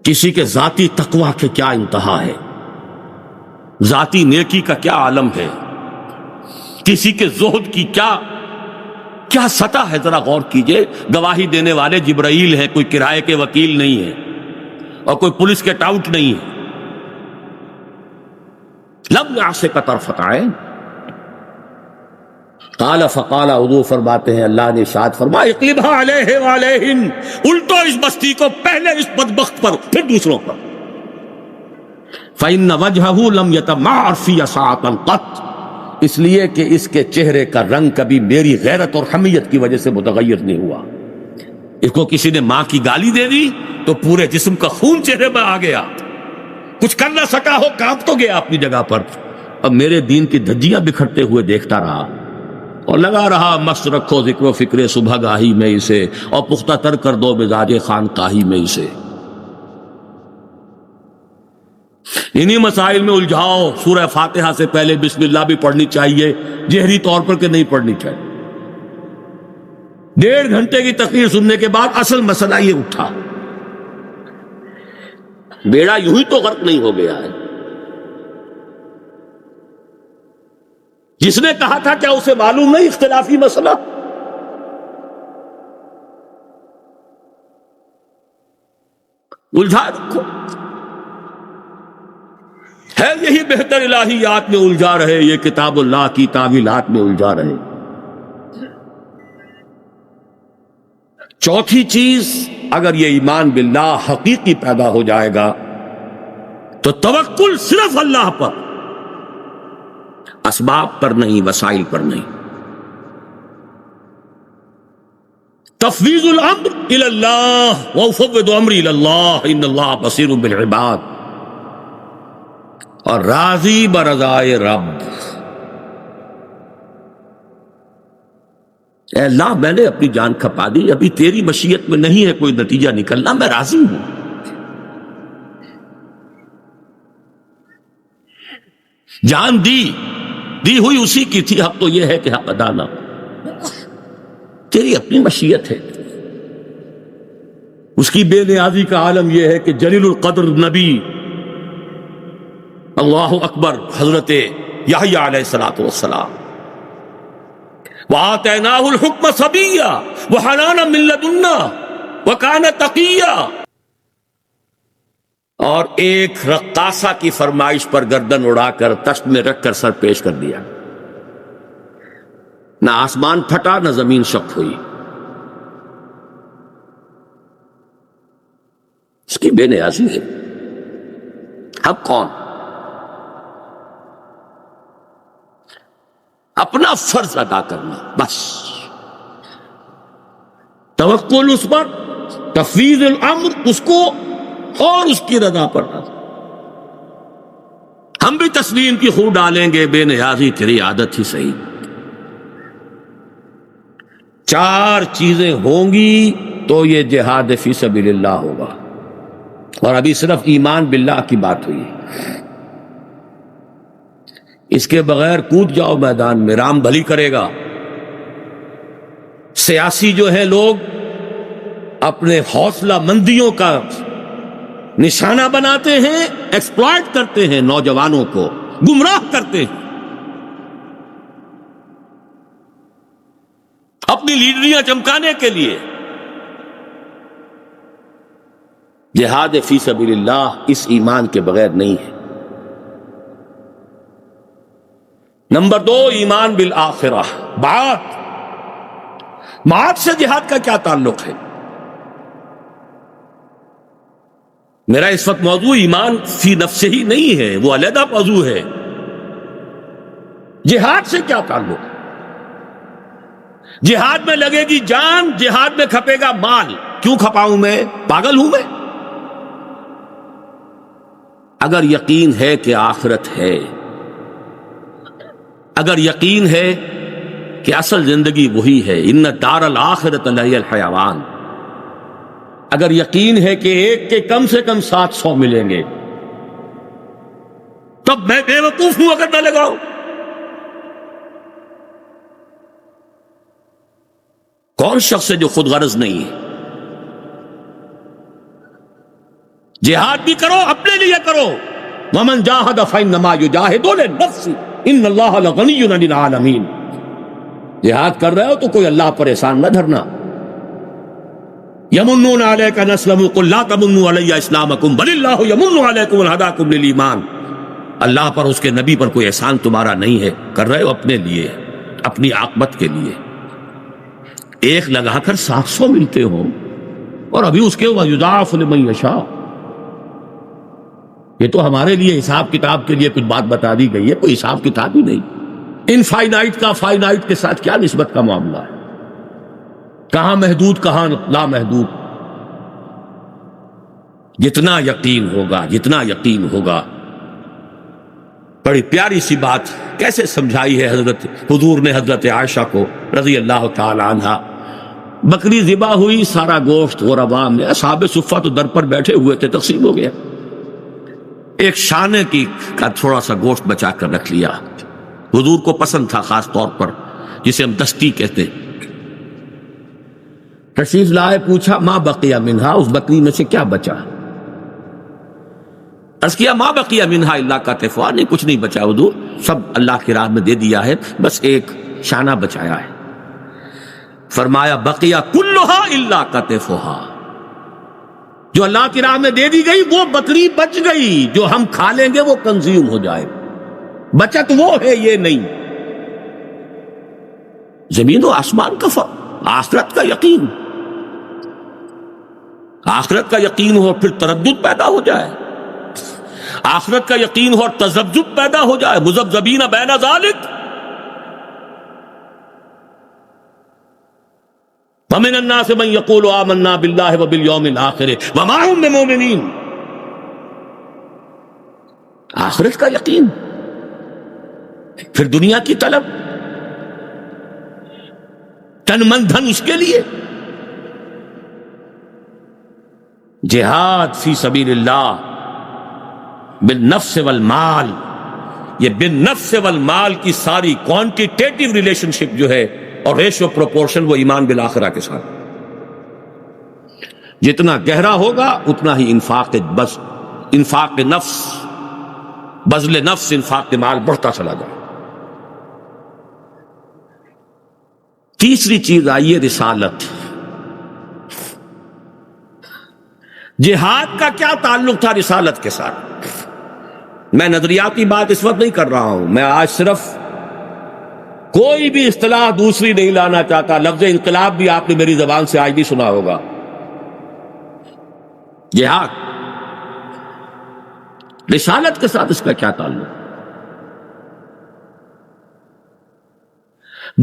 کسی کے ذاتی تقویٰ کے کیا انتہا ہے، ذاتی نیکی کا کیا عالم ہے، کسی کے زہد کی کیا سطح ہے، ذرا غور کیجئے۔ گواہی دینے والے جبرائیل ہیں، کوئی کرائے کے وکیل نہیں ہے اور کوئی پولیس کے ٹاؤٹ نہیں ہے۔ لم یعصک طرفۃ عین، قال فقال، حضور فرماتے ہیں اللہ نے ارشاد فرمایا، اقلبھا علیہ وعلیہن، الٹو اس بستی کو، پہلے اس بدبخت پر پھر دوسروں پر۔ فإن وجہہ لم یتمعر فی ساعۃ قط، اس لیے کہ اس کے چہرے کا رنگ کبھی میری غیرت اور حمیت کی وجہ سے متغیر نہیں ہوا۔ اس کو کسی نے ماں کی گالی دے دی تو پورے جسم کا خون چہرے میں آ گیا، کچھ کر نہ سکا ہو، کانپ تو گیا اپنی جگہ پر۔ اب میرے دین کی دھجیاں بکھرتے ہوئے دیکھتا رہا اور لگا رہا، مست رکھو ذکر و فکر صبح گاہی میں اسے، اور پختہ تر کر دو مزاج خانقاہی میں اسے۔ انہی مسائل میں الجھاؤ۔ سورہ فاتحہ سے پہلے بسم اللہ بھی پڑھنی چاہیے، جہری طور پر کہ نہیں پڑھنی چاہیے۔ 1.5 گھنٹے کی تقریر سننے کے بعد اصل مسئلہ یہ اٹھا، بیڑا یوں ہی تو غرق نہیں ہو گیا ہے۔ جس نے کہا تھا کیا اسے معلوم نہیں اختلافی مسئلہ؟ الجھا رکھو، ہے یہی بہتر الہیات میں الجھا رہے، یہ کتاب اللہ کی تعویلات میں الجھا رہے۔ چوتھی چیز، اگر یہ ایمان باللہ حقیقی پیدا ہو جائے گا تو توکل صرف اللہ پر، اسباب پر نہیں، وسائل پر نہیں۔ تفویض الامر الی اللہ، وافوض امری الی اللہ ان اللہ بصیر بالعباد، اور راضی برضائے رب۔ اے اللہ میں نے اپنی جان کھپا دی، ابھی تیری مشیت میں نہیں ہے کوئی نتیجہ نکلنا، میں راضی ہوں۔ جان دی ہوئی اسی کی تھی، حق تو یہ ہے کہ حق ادا نہ، تیری اپنی مشیت ہے۔ اس کی بے نیازی کا عالم یہ ہے کہ جلیل القدر نبی، اللہ اکبر، حضرت یحییٰ علیہ الصلوۃ والسلام، وآتیناہ الحکم صبیا وحنانا من لدنا وکان تقیا، اور ایک رقاصہ کی فرمائش پر گردن اڑا کر تشت میں رکھ کر سر پیش کر دیا، نہ آسمان پھٹا نہ زمین شق ہوئی۔ اس کی بے نیازی ہے۔ اب کون؟ اپنا فرض ادا کرنا، بس توکل اس پر، تفویض الامر اس کو، اور اس کی رضا پر۔ ہم بھی تسلیم کی خو ڈالیں گے، بے نیازی تیری عادت ہی صحیح۔ 4 چیزیں ہوں گی تو یہ جہاد فی سبیل اللہ ہوگا، اور ابھی صرف ایمان باللہ کی بات ہوئی۔ اس کے بغیر کود جاؤ میدان میں، رام بھلی کرے گا۔ سیاسی جو ہے لوگ اپنے حوصلہ مندیوں کا نشانہ بناتے ہیں، ایکسپلائٹ کرتے ہیں، نوجوانوں کو گمراہ کرتے ہیں، اپنی لیڈریاں چمکانے کے لیے۔ جہاد فی سبیل اللہ اس ایمان کے بغیر نہیں ہے۔ نمبر 2 ایمان بالآخرہ، معاد سے جہاد کا کیا تعلق ہے؟ میرا اس وقت موضوع ایمان فی نفسہ ہی نہیں ہے، وہ علیحدہ موضوع ہے۔ جہاد سے کیا تعلق؟ جہاد میں لگے گی جان، جہاد میں کھپے گا مال۔ کیوں کھپاؤں میں؟ پاگل ہوں میں؟ اگر یقین ہے کہ آخرت ہے، اگر یقین ہے کہ اصل زندگی وہی ہے، ان دار الآخرۃ لہی الحیوان، اگر یقین ہے کہ ایک کے کم سے کم 700 ملیں گے، تب میں بے وقوف ہوں اگر نہ لگاؤں۔ کون شخص ہے جو خود غرض نہیں ہے؟ جہاد بھی کرو، اپنے لیے کرو۔ ومن جاہد فإنما یجاہد لنفسہ ان اللہ لغنی عن العالمین۔ جہاد کر رہے ہو تو کوئی اللہ پر احسان نہ دھرنا۔ یمنون علیک ان اسلموا قل لا تمنوا علی اسلامکم بل اللہ یمن علیکم ان ہداکم للایمان۔ اللہ پر، اس کے نبی پر کوئی احسان تمہارا نہیں ہے، کر رہے ہو اپنے لیے، اپنی عاقبت کے لیے۔ ایک لگا کر 700 ملتے ہو، اور ابھی اس کے وَیُضَاعَفُ لِمَن یشاء۔ یہ تو ہمارے لیے حساب کتاب کے لیے کچھ بات بتا دی گئی ہے، کوئی حساب کتاب ہی نہیں۔ انفائنائٹ کا فائنائٹ کے ساتھ کیا نسبت کا معاملہ ہے؟ کہاں محدود، کہاں لامحدود؟ جتنا یقین ہوگا، جتنا یقین ہوگا۔ بڑی پیاری سی بات کیسے سمجھائی ہے حضرت حضور نے حضرت عائشہ کو رضی اللہ تعالی عنہا۔ بکری ذبح ہوئی، سارا گوشت اور عوام نے، اصحاب صفہ تو در پر بیٹھے ہوئے تھے، تقسیم ہو گیا۔ ایک شانے کا تھوڑا سا گوشت بچا کر رکھ لیا، حضور کو پسند تھا خاص طور پر، جسے ہم دستی کہتے۔ تشریف لائے، پوچھا ما بقی منہا، اس بکری میں سے کیا بچا؟ عرض کیا ما بقی منہا الا کتفہا، نہیں کچھ نہیں بچا حضور، سب اللہ کی راہ میں دے دیا ہے، بس ایک شانہ بچایا ہے۔ فرمایا بقی کلھا الا کتفہا، جو اللہ کی راہ میں دے دی گئی وہ بکری بچ گئی، جو ہم کھا لیں گے وہ کنزیوم ہو جائے، بچت وہ ہے، یہ نہیں۔ زمین و آسمان کا فرق، آخرت کا یقین، آخرت کا یقین ہو پھر تردد پیدا ہو جائے، آخرت کا یقین ہو اور تذبذب پیدا ہو جائے، مذبذبین بین ذالک۔ وَمِنَ النَّاسِ مَن يَقُولُ آمَنَّا بِاللَّهِ وَبِالْيَوْمِ الْآخِرِ وَمَا هُم بِمُؤْمِنِينَ۔ آخرت کا یقین، پھر دنیا کی طلب، تن من دھن اس کے لیے۔ جہاد فی سبیل اللہ بالنفس والمال، یہ بالنفس والمال کی ساری کوانٹیٹیو ریلیشن شپ جو ہے اور ریشو پروپورشن، وہ ایمان بالآخرہ کے ساتھ۔ جتنا گہرا ہوگا اتنا ہی انفاق نفس، بذل نفس، انفاق مال بڑھتا چلا جائے۔ تیسری چیز آئی ہے رسالت۔ جہاد کا کیا تعلق تھا رسالت کے ساتھ؟ میں نظریاتی بات اس وقت نہیں کر رہا ہوں، میں آج صرف کوئی بھی اصطلاح دوسری نہیں لانا چاہتا۔ لفظ انقلاب بھی آپ نے میری زبان سے آج نہیں سنا ہوگا۔ جہاد، رسالت کے ساتھ اس کا کیا تعلق؟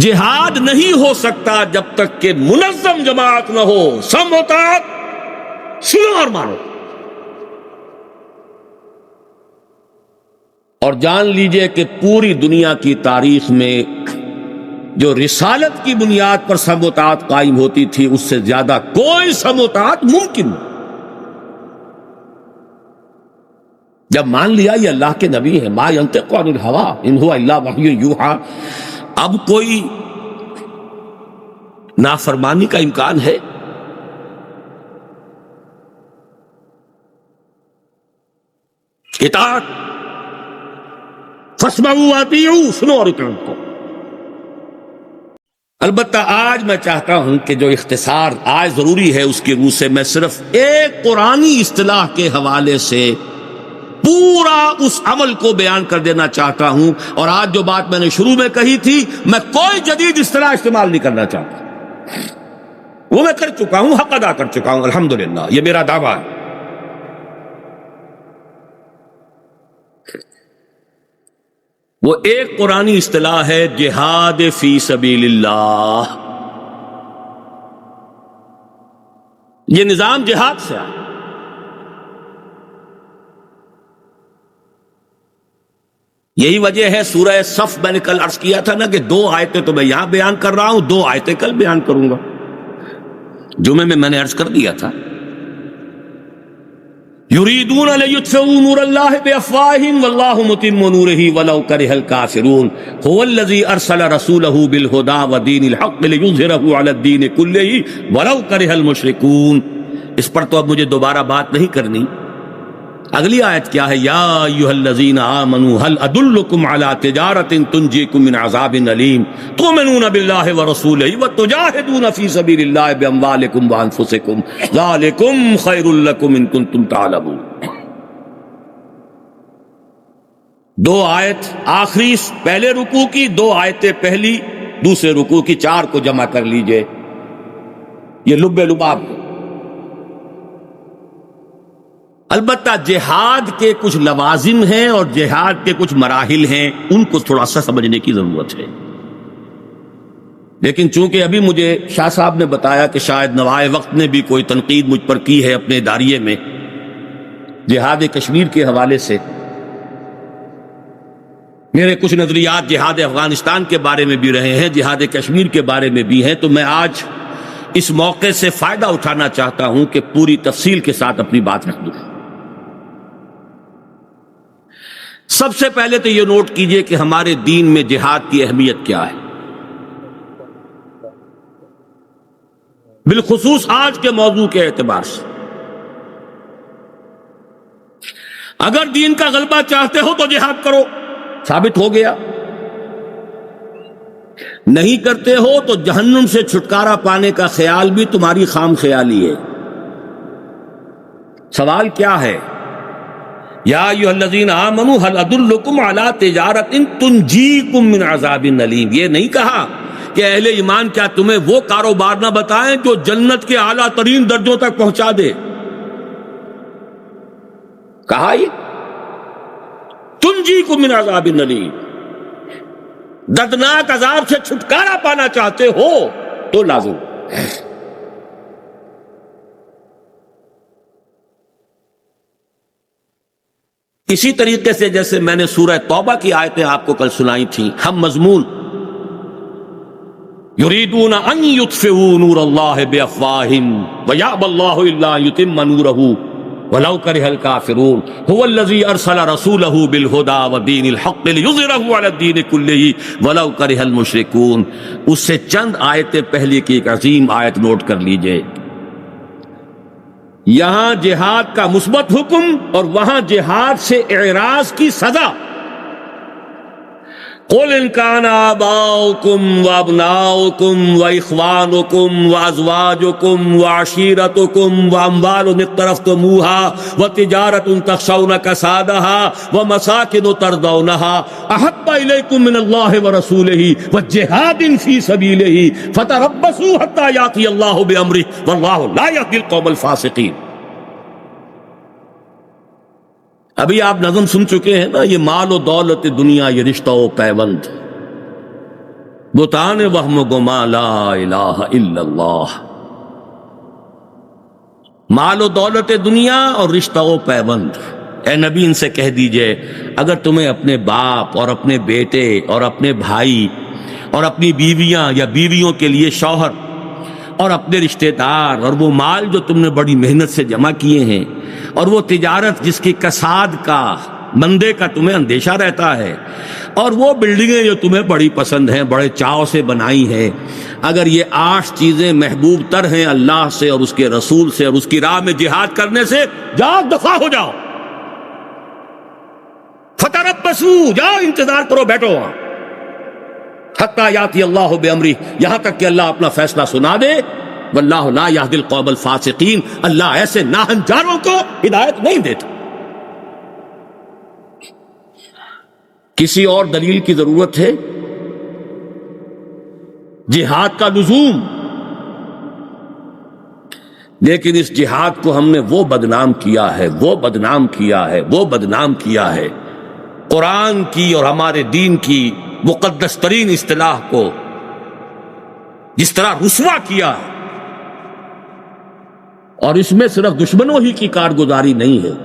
جہاد نہیں ہو سکتا جب تک کہ منظم جماعت نہ ہو، سم وطاعت، سنو اور مانو۔ اور جان لیجئے کہ پوری دنیا کی تاریخ میں جو رسالت کی بنیاد پر سم وطاعت قائم ہوتی تھی، اس سے زیادہ کوئی سم وطاعت ممکن نہیں۔ جب مان لیا یہ اللہ کے نبی ہیں، ما ينطق عن الهوى ان هو الا وحی یوحی، اب کوئی نافرمانی کا امکان ہے؟ اطاعت، فاسمعوا واطیعوا، سنو اور اطاعت کو۔ البتہ آج میں چاہتا ہوں کہ جو اختصار آج ضروری ہے، اس کی روح سے میں صرف ایک قرآنی اصطلاح کے حوالے سے پورا اس عمل کو بیان کر دینا چاہتا ہوں. اور آج جو بات میں نے شروع میں کہی تھی، میں کوئی جدید اصطلاح استعمال نہیں کرنا چاہتا، وہ میں کر چکا ہوں، حق ادا کر چکا ہوں الحمدللہ، یہ میرا دعویٰ ہے. وہ ایک قرآنی اصطلاح ہے جہاد فی سبیل اللہ. یہ نظام جہاد سے آیا. یہی وجہ ہے سورہ صف میں نے کل عرض کیا تھا نا کہ 2 آیتیں تو میں یہاں بیان کر رہا ہوں، 2 آیتیں کل بیان کروں گا. جمعے میں نے عرض کر دیا تھا، یریدون لیطفئوا نور اللہ بافواہہم واللہ متم نورہ ولو کرہ الکافرون هو الذی ارسل رسولہ بالہدی ودین الحق لیظہرہ علی الدین کلہ ولو کرہ المشرکون. اس پر تو اب مجھے دوبارہ بات نہیں کرنی. اگلی آیت کیا ہے؟ یا ایھا الذین آمنوا هل ادلکم علی تجارۃ تنجیکم من عذاب علیم تؤمنون باللہ ورسولہ وتجاہدون فی سبیل اللہ باموالکم وانفسکم ذالکم خیر لکم ان کنتم تعلمون. 2 آیت آخری پہلے رکوع کی، 2 آیتیں پہلی دوسرے رکوع کی، 4 کو جمع کر لیجئے. یہ لب لباب ہے. البتہ جہاد کے کچھ لوازم ہیں اور جہاد کے کچھ مراحل ہیں، ان کو تھوڑا سا سمجھنے کی ضرورت ہے. لیکن چونکہ ابھی مجھے شاہ صاحب نے بتایا کہ شاید نوائے وقت نے بھی کوئی تنقید مجھ پر کی ہے اپنے اداریے میں جہاد کشمیر کے حوالے سے، میرے کچھ نظریات جہاد افغانستان کے بارے میں بھی رہے ہیں، جہاد کشمیر کے بارے میں بھی ہیں، تو میں آج اس موقع سے فائدہ اٹھانا چاہتا ہوں کہ پوری تفصیل کے ساتھ اپنی بات رکھ دوں. سب سے پہلے تو یہ نوٹ کیجئے کہ ہمارے دین میں جہاد کی اہمیت کیا ہے، بالخصوص آج کے موضوع کے اعتبار سے. اگر دین کا غلبہ چاہتے ہو تو جہاد کرو، ثابت ہو گیا. نہیں کرتے ہو تو جہنم سے چھٹکارا پانے کا خیال بھی تمہاری خام خیالی ہے. سوال کیا ہے؟ یا ایھا الذین آمنوا هل ادلکم علی تجارۃ تنجیکم من عذاب علیم. یہ نہیں کہا کہ اہل ایمان کیا تمہیں وہ کاروبار نہ بتائیں جو جنت کے اعلیٰ ترین درجوں تک پہنچا دے. کہا یہ تنجیکم من عذاب علیم، دردناک عذاب سے چھٹکارا پانا چاہتے ہو تو لازم. اسی طریقے سے جیسے میں نے سورہ توبہ کی آیتیں آپ کو کل سنائی تھیں، ہم مضمون یریدون ان یطفئوا نور اللہ بافواہہم ویأبی اللہ الا ان یتم نورہ ولو کرہ الکافرون هو الذی ارسل رسولہ بالہدی ودین الحق لیظہرہ علی الدین کلہ ولو کرہ المشرکون. اس سے چند آیتیں پہلے کی ایک عظیم آیت نوٹ کر لیجئے. یہاں جہاد کا مثبت حکم اور وہاں جہاد سے اعراض کی سزا. قل ان کان آباؤکم وابناؤکم واخوانکم وازواجکم وعشیرتکم واموال اقترفتموها وتجارۃ تخشون کسادها ومساکن ترضونها احب الیکم من اللہ ورسولہ وجہاد فی سبیلہ فتربصوا حتی یأتی اللہ بامرہ واللہ لا یہدی القوم الفاسقین. ابھی آپ نظم سن چکے ہیں نا، یہ مال و دولت دنیا، یہ رشتہ و پیوند، بتان وہم و گما لا الہ الا اللہ. مال و دولت دنیا اور رشتہ و پیوند. اے نبی ان سے کہہ دیجئے اگر تمہیں اپنے باپ اور اپنے بیٹے اور اپنے بھائی اور اپنی بیویاں یا بیویوں کے لیے شوہر اور اپنے رشتہ دار اور وہ مال جو تم نے بڑی محنت سے جمع کیے ہیں اور وہ تجارت جس کی کساد کا، مندے کا تمہیں اندیشہ رہتا ہے، اور وہ بلڈنگیں جو تمہیں بڑی پسند ہیں، بڑے چاؤ سے بنائی ہیں، اگر یہ 8 چیزیں محبوب تر ہیں اللہ سے اور اس کے رسول سے اور اس کی راہ میں جہاد کرنے سے، جاؤ دفاع ہو جاؤ. فتربصوا، جاؤ انتظار کرو، بیٹھو وہاں، حتی یاتی اللہ بامرہ، یہاں تک کہ اللہ اپنا فیصلہ سنا دے. واللہ لا یہدی القوم الفاسقین، اللہ ایسے ناہنجاروں کو ہدایت نہیں دیتا. کسی اور دلیل کی ضرورت ہے؟ جہاد کا لزوم، لیکن اس جہاد کو ہم نے وہ بدنام کیا ہے، وہ بدنام کیا ہے، وہ بدنام کیا ہے، قرآن کی اور ہمارے دین کی مقدس ترین اصطلاح کو جس طرح رسوا کیا ہے۔ اور اس میں صرف دشمنوں ہی کی کارگزاری نہیں ہے،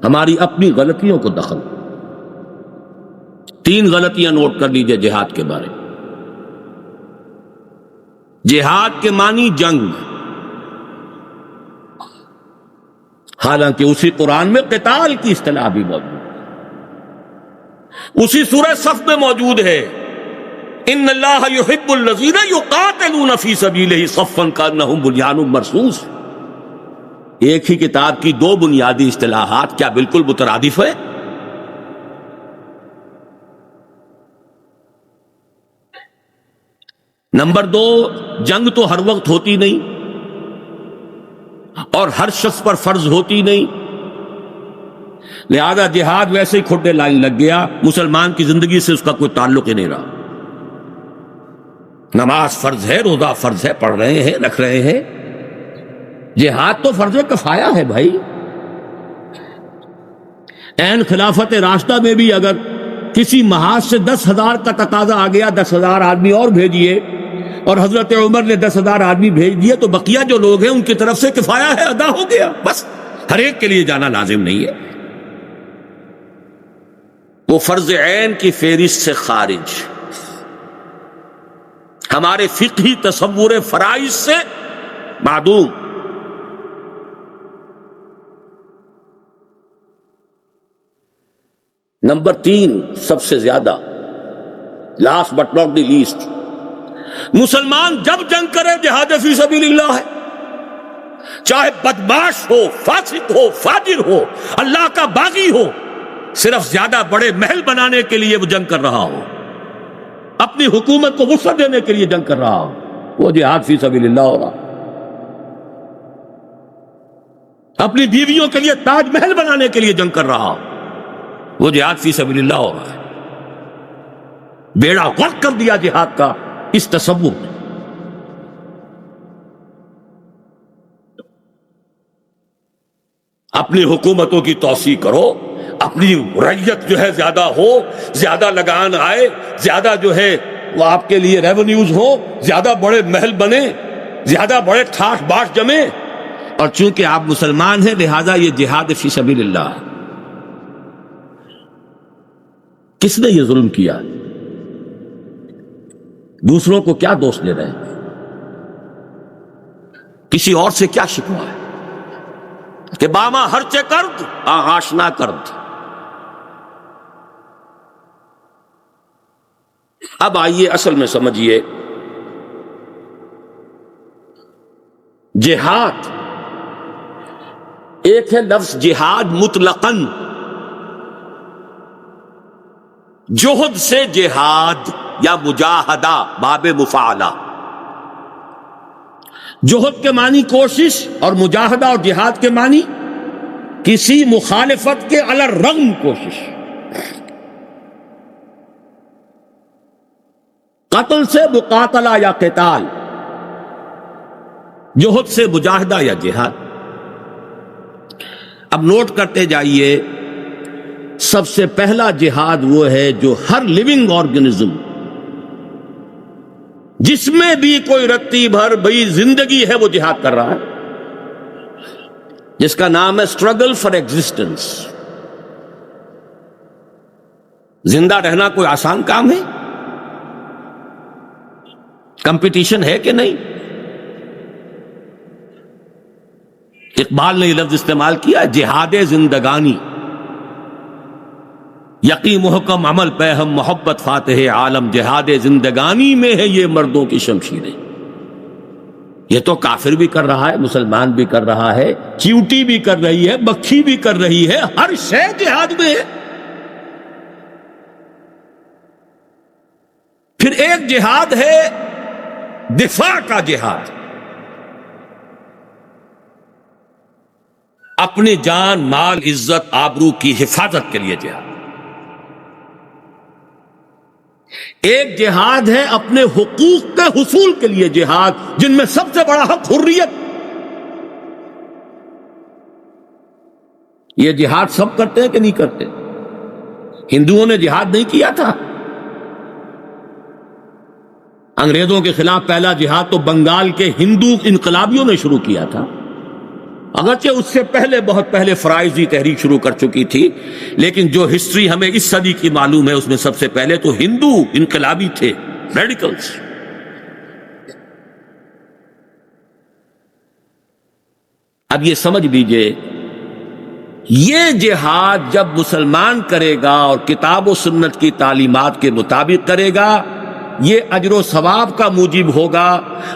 ہماری اپنی غلطیوں کو دخل۔ 3 غلطیاں نوٹ کر لیجئے جہاد کے بارے میں۔ جہاد کے معنی جنگ، حالانکہ اسی قرآن میں قتال کی اصطلاح بھی موجود ہے، اسی سورہ صف میں موجود ہے، ان اللہ یحب الذین یقاتلون فی سبیلہ صفا کانہم بنیان مرصوص۔ ایک ہی کتاب کی 2 بنیادی اصطلاحات کیا بالکل مترادف ہے؟ نمبر 2، جنگ تو ہر وقت ہوتی نہیں اور ہر شخص پر فرض ہوتی نہیں، لہذا جہاد ویسے ہی کھڈے لائن لگ گیا، مسلمان کی زندگی سے اس کا کوئی تعلق ہی نہیں رہا۔ نماز فرض ہے، روزہ فرض ہے، پڑھ رہے ہیں، رکھ رہے ہیں، جہاد تو فرض کفایہ ہے بھائی۔ عین خلافت راشدہ میں بھی اگر کسی محاذ سے 10,000 کا تقاضا آ گیا، 10,000 آدمی اور بھیجیے، اور حضرت عمر نے 10,000 آدمی بھیج دیے، تو بقیہ جو لوگ ہیں ان کی طرف سے کفایہ ہے، ادا ہو گیا، بس ہر ایک کے لیے جانا لازم نہیں ہے، وہ فرض عین کی فہرست سے خارج، ہمارے فقہی تصور فرائض سے معدوم۔ نمبر 3، سب سے زیادہ، last but not the least, مسلمان جب جنگ کرے جہاد فی سبیل اللہ ہے، چاہے بدماش ہو، فاسق ہو، فاجر ہو، اللہ کا باغی ہو، صرف زیادہ بڑے محل بنانے کے لیے وہ جنگ کر رہا ہو، اپنی حکومت کو وسعت دینے کے لیے جنگ کر رہا ہو، وہ جہاد فی سبیل اللہ ہو رہا، اپنی بیویوں کے لیے تاج محل بنانے کے لیے جنگ کر رہا ہو، وہ جہاد فی سبیل اللہ ہو رہا ہے۔ بیڑا غرق کر دیا جہاد کا اس تصور نے۔ اپنی حکومتوں کی توسیع کرو، اپنی رعیت جو ہے زیادہ ہو، زیادہ لگان آئے، زیادہ جو ہے وہ آپ کے لیے ریونیوز ہو، زیادہ بڑے محل بنے، زیادہ بڑے ٹھاٹ باٹ جمے، اور چونکہ آپ مسلمان ہیں لہذا یہ جہاد فی سبیل اللہ ہے۔ کس نے یہ ظلم کیا؟ دوسروں کو کیا دوست دے رہے ہیں؟ کسی اور سے کیا شکوہ ہے کہ باما ہرچے کرد آشنا کرد؟ اب آئیے اصل میں سمجھیے، جہاد ایک ہے لفظ جہاد مطلقاً، جہد سے جہاد یا مجاہدہ باب مفاعلہ، جہد کے معنی کوشش اور مجاہدہ اور جہاد کے معنی کسی مخالفت کے علی الرغم کوشش، قتل سے مقاتلہ یا قتال، جہد سے مجاہدہ یا جہاد۔ اب نوٹ کرتے جائیے، سب سے پہلا جہاد وہ ہے جو ہر لیونگ آرگنزم جس میں بھی کوئی رتی بھر بھئی زندگی ہے وہ جہاد کر رہا ہے، جس کا نام ہے اسٹرگل فار ایگزسٹنس۔ زندہ رہنا کوئی آسان کام ہے؟ کمپٹیشن ہے کہ نہیں؟ اقبال نے یہ لفظ استعمال کیا، جہاد زندگانی، یقی محکم عمل پہ ہم محبت فاتح عالم، جہاد زندگانی میں ہے یہ مردوں کی شمشیریں۔ یہ تو کافر بھی کر رہا ہے، مسلمان بھی کر رہا ہے، چیوٹی بھی کر رہی ہے، مکھی بھی کر رہی ہے، ہر شے جہاد میں ہے۔ پھر ایک جہاد ہے دفاع کا جہاد، اپنی جان، مال، عزت، آبرو کی حفاظت کے لیے جہاد۔ ایک جہاد ہے اپنے حقوق کے حصول کے لیے جہاد، جن میں سب سے بڑا حق حریت۔ یہ جہاد سب کرتے ہیں کہ نہیں کرتے؟ ہندوؤں نے جہاد نہیں کیا تھا؟ انگریزوں کے خلاف پہلا جہاد تو بنگال کے ہندو انقلابیوں نے شروع کیا تھا، اگرچہ اس سے پہلے بہت پہلے فرائضی تحریک شروع کر چکی تھی، لیکن جو ہسٹری ہمیں اس صدی کی معلوم ہے اس میں سب سے پہلے تو ہندو انقلابی تھے، ریڈیکلز۔ اب یہ سمجھ لیجئے، یہ جہاد جب مسلمان کرے گا اور کتاب و سنت کی تعلیمات کے مطابق کرے گا، یہ اجر و ثواب کا موجب ہوگا،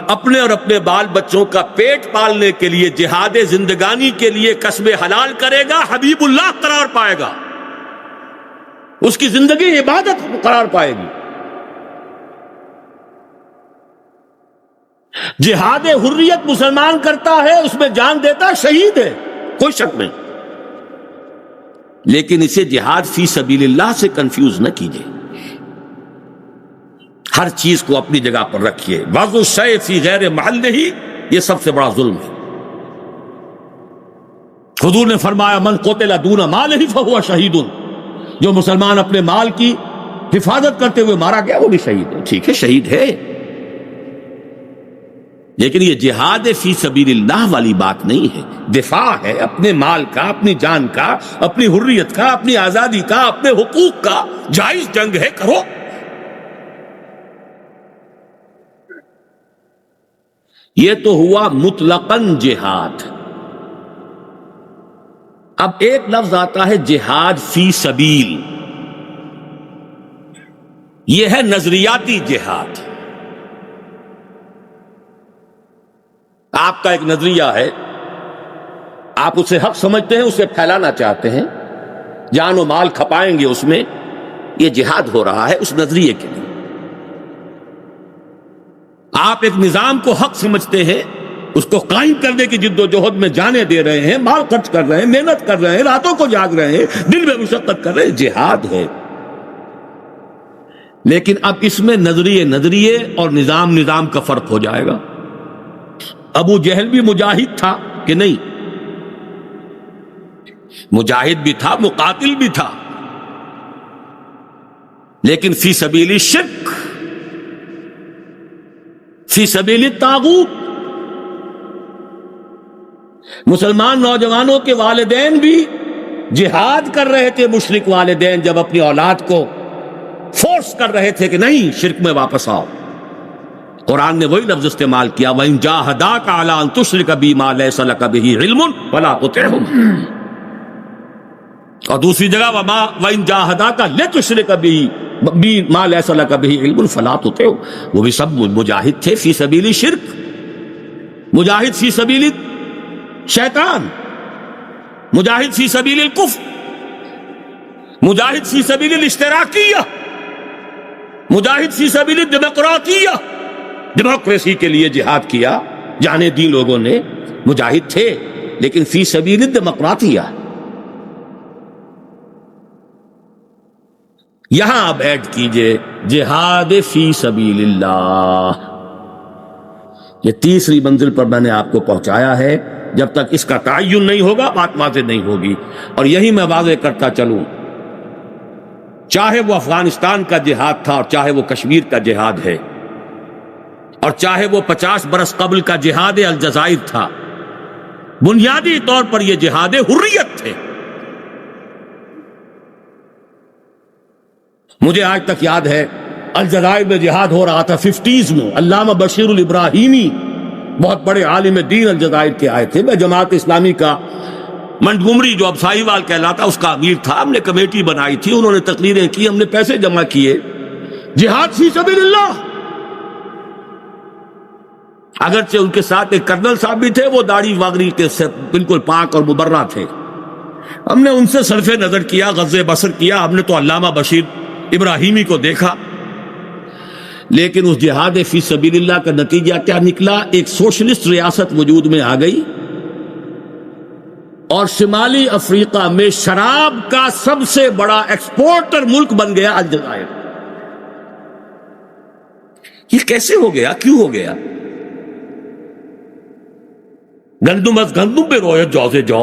اپنے اور اپنے بال بچوں کا پیٹ پالنے کے لیے، جہاد زندگانی کے لیے کسب حلال کرے گا، حبیب اللہ قرار پائے گا، اس کی زندگی عبادت قرار پائے گی۔ جہاد حریت مسلمان کرتا ہے، اس میں جان دیتا ہے، شہید ہے، کوئی شک نہیں، لیکن اسے جہاد فی سبیل اللہ سے کنفیوز نہ کیجیے۔ ہر چیز کو اپنی جگہ پر رکھیے، وضع الشیء فی غیر محلہ، یہ سب سے بڑا ظلم ہے۔ حضور نے فرمایا من قتل دون مالہ فہو شہید، جو مسلمان اپنے مال کی حفاظت کرتے ہوئے مارا گیا وہ بھی شہید ہے۔ ٹھیک ہے، شہید ہے، لیکن یہ جہاد فی سبیل اللہ والی بات نہیں ہے، دفاع ہے اپنے مال کا، اپنی جان کا، اپنی حریت کا، اپنی آزادی کا، اپنے حقوق کا۔ جائز جنگ ہے، کرو۔ یہ تو ہوا مطلقاً جہاد۔ اب ایک لفظ آتا ہے جہاد فی سبیل، یہ ہے نظریاتی جہاد۔ آپ کا ایک نظریہ ہے، آپ اسے حق سمجھتے ہیں، اسے پھیلانا چاہتے ہیں، جان و مال کھپائیں گے اس میں، یہ جہاد ہو رہا ہے اس نظریے کے لیے۔ آپ ایک نظام کو حق سمجھتے ہیں، اس کو قائم کرنے کی جد و جہد میں جانیں دے رہے ہیں، مال خرچ کر رہے ہیں، محنت کر رہے ہیں، راتوں کو جاگ رہے ہیں، دل میں مشقت کر رہے ہیں، جہاد ہے۔ لیکن اب اس میں نظریے اور نظام کا فرق ہو جائے گا۔ ابو جہل بھی مجاہد تھا کہ نہیں؟ مجاہد بھی تھا، مقاتل بھی تھا، لیکن فی سبیل الشرک، فی سبیل الطاغوت۔ مسلمان نوجوانوں کے والدین بھی جہاد کر رہے تھے، مشرک والدین جب اپنی اولاد کو فورس کر رہے تھے کہ نہیں شرک میں واپس آؤ، قرآن نے وہی لفظ استعمال کیا وَإِن جَاهَدَاكَ عَلَىٰ أَن تُشْرِكَ بِي مَا لَيْسَ لَكَ بِهِ عِلْمٌ فَلَا تُطِعْهُمْ، اور دوسری جگہ وَإِن جَاهَدَاكَ لِتُشْرِكَ بِي مَا لَيْسَ لَكَ بِهِ عِلْمٌ فَلَا تُطِعْهُمْ۔ وہ بھی سب مجاہد تھے فی سبیل شرک، مجاہد فی سبیل شیطان، مجاہد فی سبیل الکفر، مجاہد فی سبیل الاشتراکیہ، مجاہد فی سبیل الڈیمقراطیہ، ڈیموکریسی کے لیے جہاد کیا، جانے دی لوگوں نے، مجاہد تھے لیکن فی سبیل الڈیمقراطیہ۔ یہاں اب ایڈ کیجئے جہاد فی سبیل اللہ۔ یہ تیسری منزل پر میں نے آپ کو پہنچایا ہے، جب تک اس کا تعین نہیں ہوگا بات واضح نہیں ہوگی، اور یہی میں واضح کرتا چلوں، چاہے وہ افغانستان کا جہاد تھا اور چاہے وہ کشمیر کا جہاد ہے، اور چاہے وہ 50 برس قبل کا جہاد الجزائر تھا، بنیادی طور پر یہ جہاد حریت تھے۔ مجھے آج تک یاد ہے الجزائر میں جہاد ہو رہا تھا 50s میں، علامہ بشیر الابراہیمی بہت بڑے عالم دین الجزائر کے آئے تھے، میں جماعت اسلامی کا منٹگمری جو اب ساہی وال کہلاتا اس کا امیر تھا، ہم نے کمیٹی بنائی تھی، انہوں نے تقریریں کی، ہم نے پیسے جمع کیے، جہاد فی سبیل اللہ۔ اگرچہ ان کے ساتھ ایک کرنل صاحب بھی تھے، وہ داڑھی واگری کے سے بالکل پاک اور مبرہ تھے، ہم نے ان سے صرف نظر کیا، غض بصر کیا، ہم نے تو علامہ بشیر ابراہیمی کو دیکھا، لیکن اس جہاد فی سبیل اللہ کا نتیجہ کیا نکلا؟ ایک سوشلسٹ ریاست وجود میں آ گئی، اور شمالی افریقہ میں شراب کا سب سے بڑا ایکسپورٹر ملک بن گیا الجزائر۔ یہ کیسے ہو گیا؟ کیوں ہو گیا؟ گندم از گندم پہ رویت جو سے جو،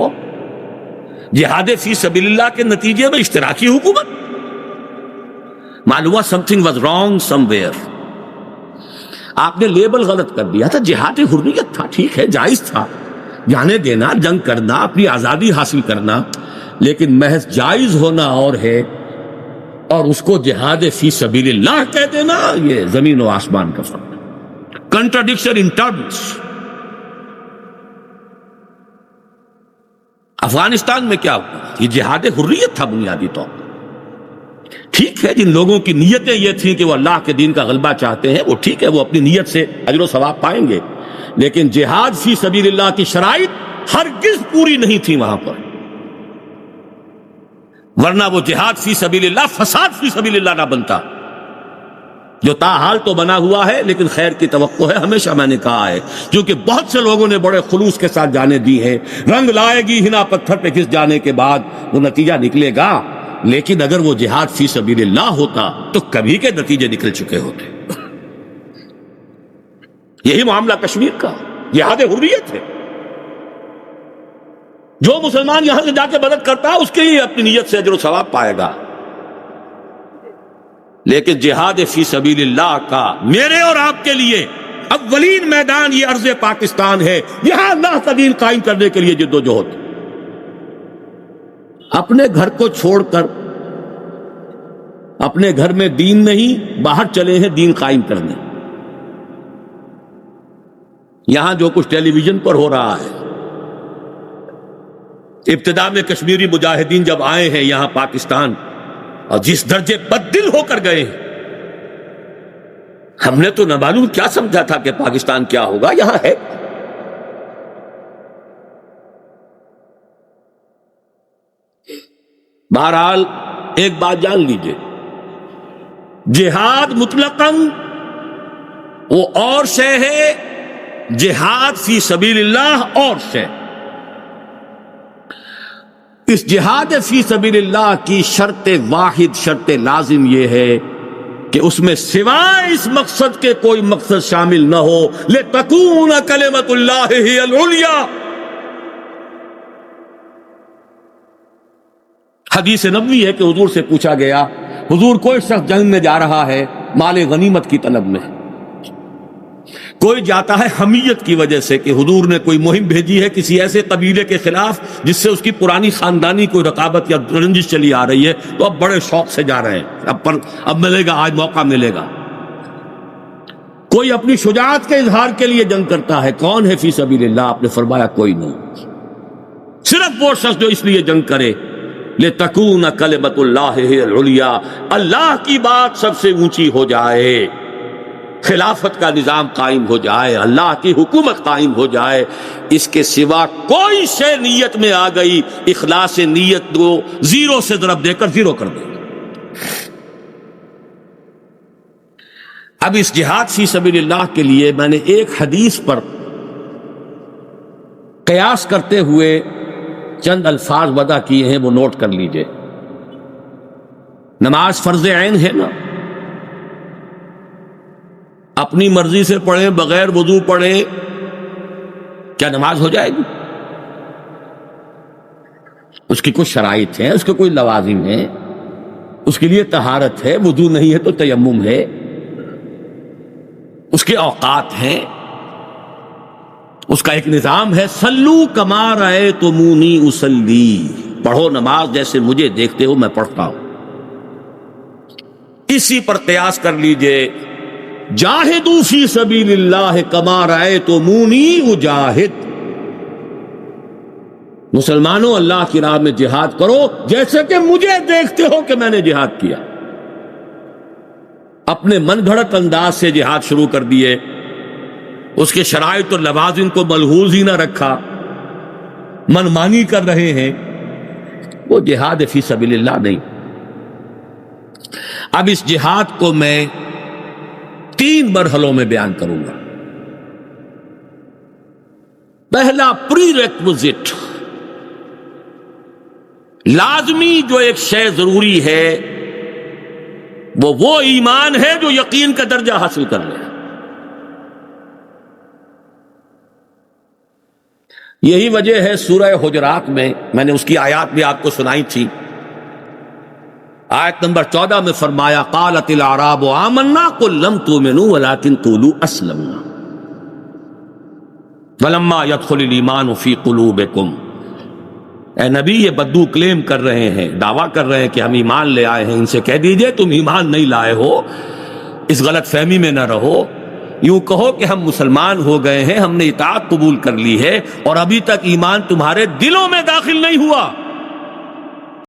جہاد فی سبیل اللہ کے نتیجے میں اشتراکی حکومت. معلوم ہوا some thing was wrong some where. آپ نے لیبل غلط کر دیا تھا. جہاد حریت تھا، ٹھیک ہے، جائز تھا جانے دینا، جنگ کرنا، اپنی آزادی حاصل کرنا، لیکن محض جائز ہونا اور ہے اور اس کو جہاد فی سبیل اللہ کہہ دینا، یہ زمین و آسمان کا فرق ہے. Contradiction in terms. افغانستان میں کیا ہوا؟ یہ جہاد حریت تھا بنیادی طور پر. ٹھیک ہے، جن لوگوں کی نیتیں یہ تھیں کہ وہ اللہ کے دین کا غلبہ چاہتے ہیں، وہ ٹھیک ہے، وہ اپنی نیت سے اجر و ثواب پائیں گے، لیکن جہاد فی سبیل اللہ کی شرائط ہرگز پوری نہیں تھی وہاں پر. ورنہ وہ جہاد فی سبیل اللہ فساد فی سبیل اللہ نہ بنتا، جو تاحال تو بنا ہوا ہے، لیکن خیر کی توقع ہے. ہمیشہ میں نے کہا ہے، کیونکہ بہت سے لوگوں نے بڑے خلوص کے ساتھ جانے دی ہیں. رنگ لائے گی ہنا پتھر پہ گھس جانے کے بعد وہ نتیجہ نکلے گا، لیکن اگر وہ جہاد فی سبیل اللہ ہوتا تو کبھی کے نتیجے نکل چکے ہوتے. یہی معاملہ کشمیر کا جہاد حریت ہے. جو مسلمان یہاں سے جا کے مدد کرتا ہے اس کے لیے اپنی نیت سے اجر و ثواب پائے گا، لیکن جہاد فی سبیل اللہ کا میرے اور آپ کے لیے اولین میدان یہ ارض پاکستان ہے. یہاں اللہ کا دین قائم کرنے کے لیے جد و جہد. اپنے گھر کو چھوڑ کر، اپنے گھر میں دین نہیں، باہر چلے ہیں دین قائم کرنے. یہاں جو کچھ ٹیلی ویژن پر ہو رہا ہے، ابتدا میں کشمیری مجاہدین جب آئے ہیں یہاں پاکستان اور جس درجے بددل ہو کر گئے ہیں، ہم نے تو نہ معلوم کیا سمجھا تھا کہ پاکستان کیا ہوگا. یہاں ہے بہرحال ایک بات جان لیجئے، جہاد مطلقاً وہ اور شے ہے، جہاد فی سبیل اللہ اور شے. اس جہاد فی سبیل اللہ کی شرط واحد، شرط لازم یہ ہے کہ اس میں سوائے اس مقصد کے کوئی مقصد شامل نہ ہو. لِتَكُونَ كَلِمَةُ اللَّهِ هِيَ الْعُلْيَا. حدیث نبوی ہے کہ حضور سے پوچھا گیا، حضور کوئی شخص جنگ میں جا رہا ہے مال غنیمت کی طلب میں، کوئی جاتا ہے حمیت کی وجہ سے کہ حضور نے کوئی مہم بھیجی ہے کسی ایسے قبیلے کے خلاف جس سے اس کی پرانی خاندانی کوئی رقابت یا رنجش چلی آ رہی ہے، تو اب بڑے شوق سے جا رہے ہیں، اب ملے گا، آج موقع ملے گا. کوئی اپنی شجاعت کے اظہار کے لیے جنگ کرتا ہے. کون ہے فی سبیل اللہ؟ آپ نے فرمایا کوئی نہیں، صرف وہ شخص جو اس لیے جنگ کرے لِتَكُونَ كَلِمَةُ اللَّهِ هِيَ الْعُلْيَا، اللہ کی بات سب سے اونچی ہو جائے، خلافت کا نظام قائم ہو جائے، اللہ کی حکومت قائم ہو جائے. اس کے سوا کوئی شے نیت میں آ گئی، اخلاص نیت کو زیرو سے ضرب دے کر زیرو کر دے. اب اس جہاد فی سبیل اللہ کے لیے میں نے ایک حدیث پر قیاس کرتے ہوئے چند الفاظ وضع کیے ہیں، وہ نوٹ کر لیجئے. نماز فرض عین ہے نا، اپنی مرضی سے پڑھیں، بغیر وضو پڑھیں، کیا نماز ہو جائے گی؟ اس کی کچھ شرائط ہیں، اس کے کوئی لوازم ہیں، اس کے لیے طہارت ہے، وضو نہیں ہے تو تیمم ہے، اس کے اوقات ہیں، اس کا ایک نظام ہے. صلو کما رأیتمونی اصلی، پڑھو نماز جیسے مجھے دیکھتے ہو میں پڑھتا ہوں. اسی پر قیاس کر لیجئے، جاہدوا فی سبیل اللہ کما رأیتمونی اجاہد. مسلمانوں اللہ کی راہ میں جہاد کرو جیسے کہ مجھے دیکھتے ہو کہ میں نے جہاد کیا. اپنے من گھڑت انداز سے جہاد شروع کر دیے، اس کے شرائط اور لوازم کو ملحوظ ہی نہ رکھا، من مانی کر رہے ہیں، وہ جہاد فی سبیل اللہ نہیں. اب اس جہاد کو میں 3 مرحلوں میں بیان کروں گا. پہلا، پری ریکوزٹ، لازمی جو ایک شے ضروری ہے وہ ایمان ہے جو یقین کا درجہ حاصل کر لے. یہی وجہ ہے سورہ حجرات میں نے اس کی آیات بھی آپ کو سنائی تھی. آیت نمبر 14 میں فرمایا قالت الاعراب آمنا قل لم تؤمنوا ولكن قولوا اسلمنا ولما يدخل الايمان في قلوبكم. اے نبی یہ بدو کلیم کر رہے ہیں، دعویٰ کر رہے ہیں کہ ہم ایمان لے آئے ہیں، ان سے کہہ دیجئے تم ایمان نہیں لائے ہو، اس غلط فہمی میں نہ رہو، یوں کہو کہ ہم مسلمان ہو گئے ہیں، ہم نے اطاعت قبول کر لی ہے اور ابھی تک ایمان تمہارے دلوں میں داخل نہیں ہوا.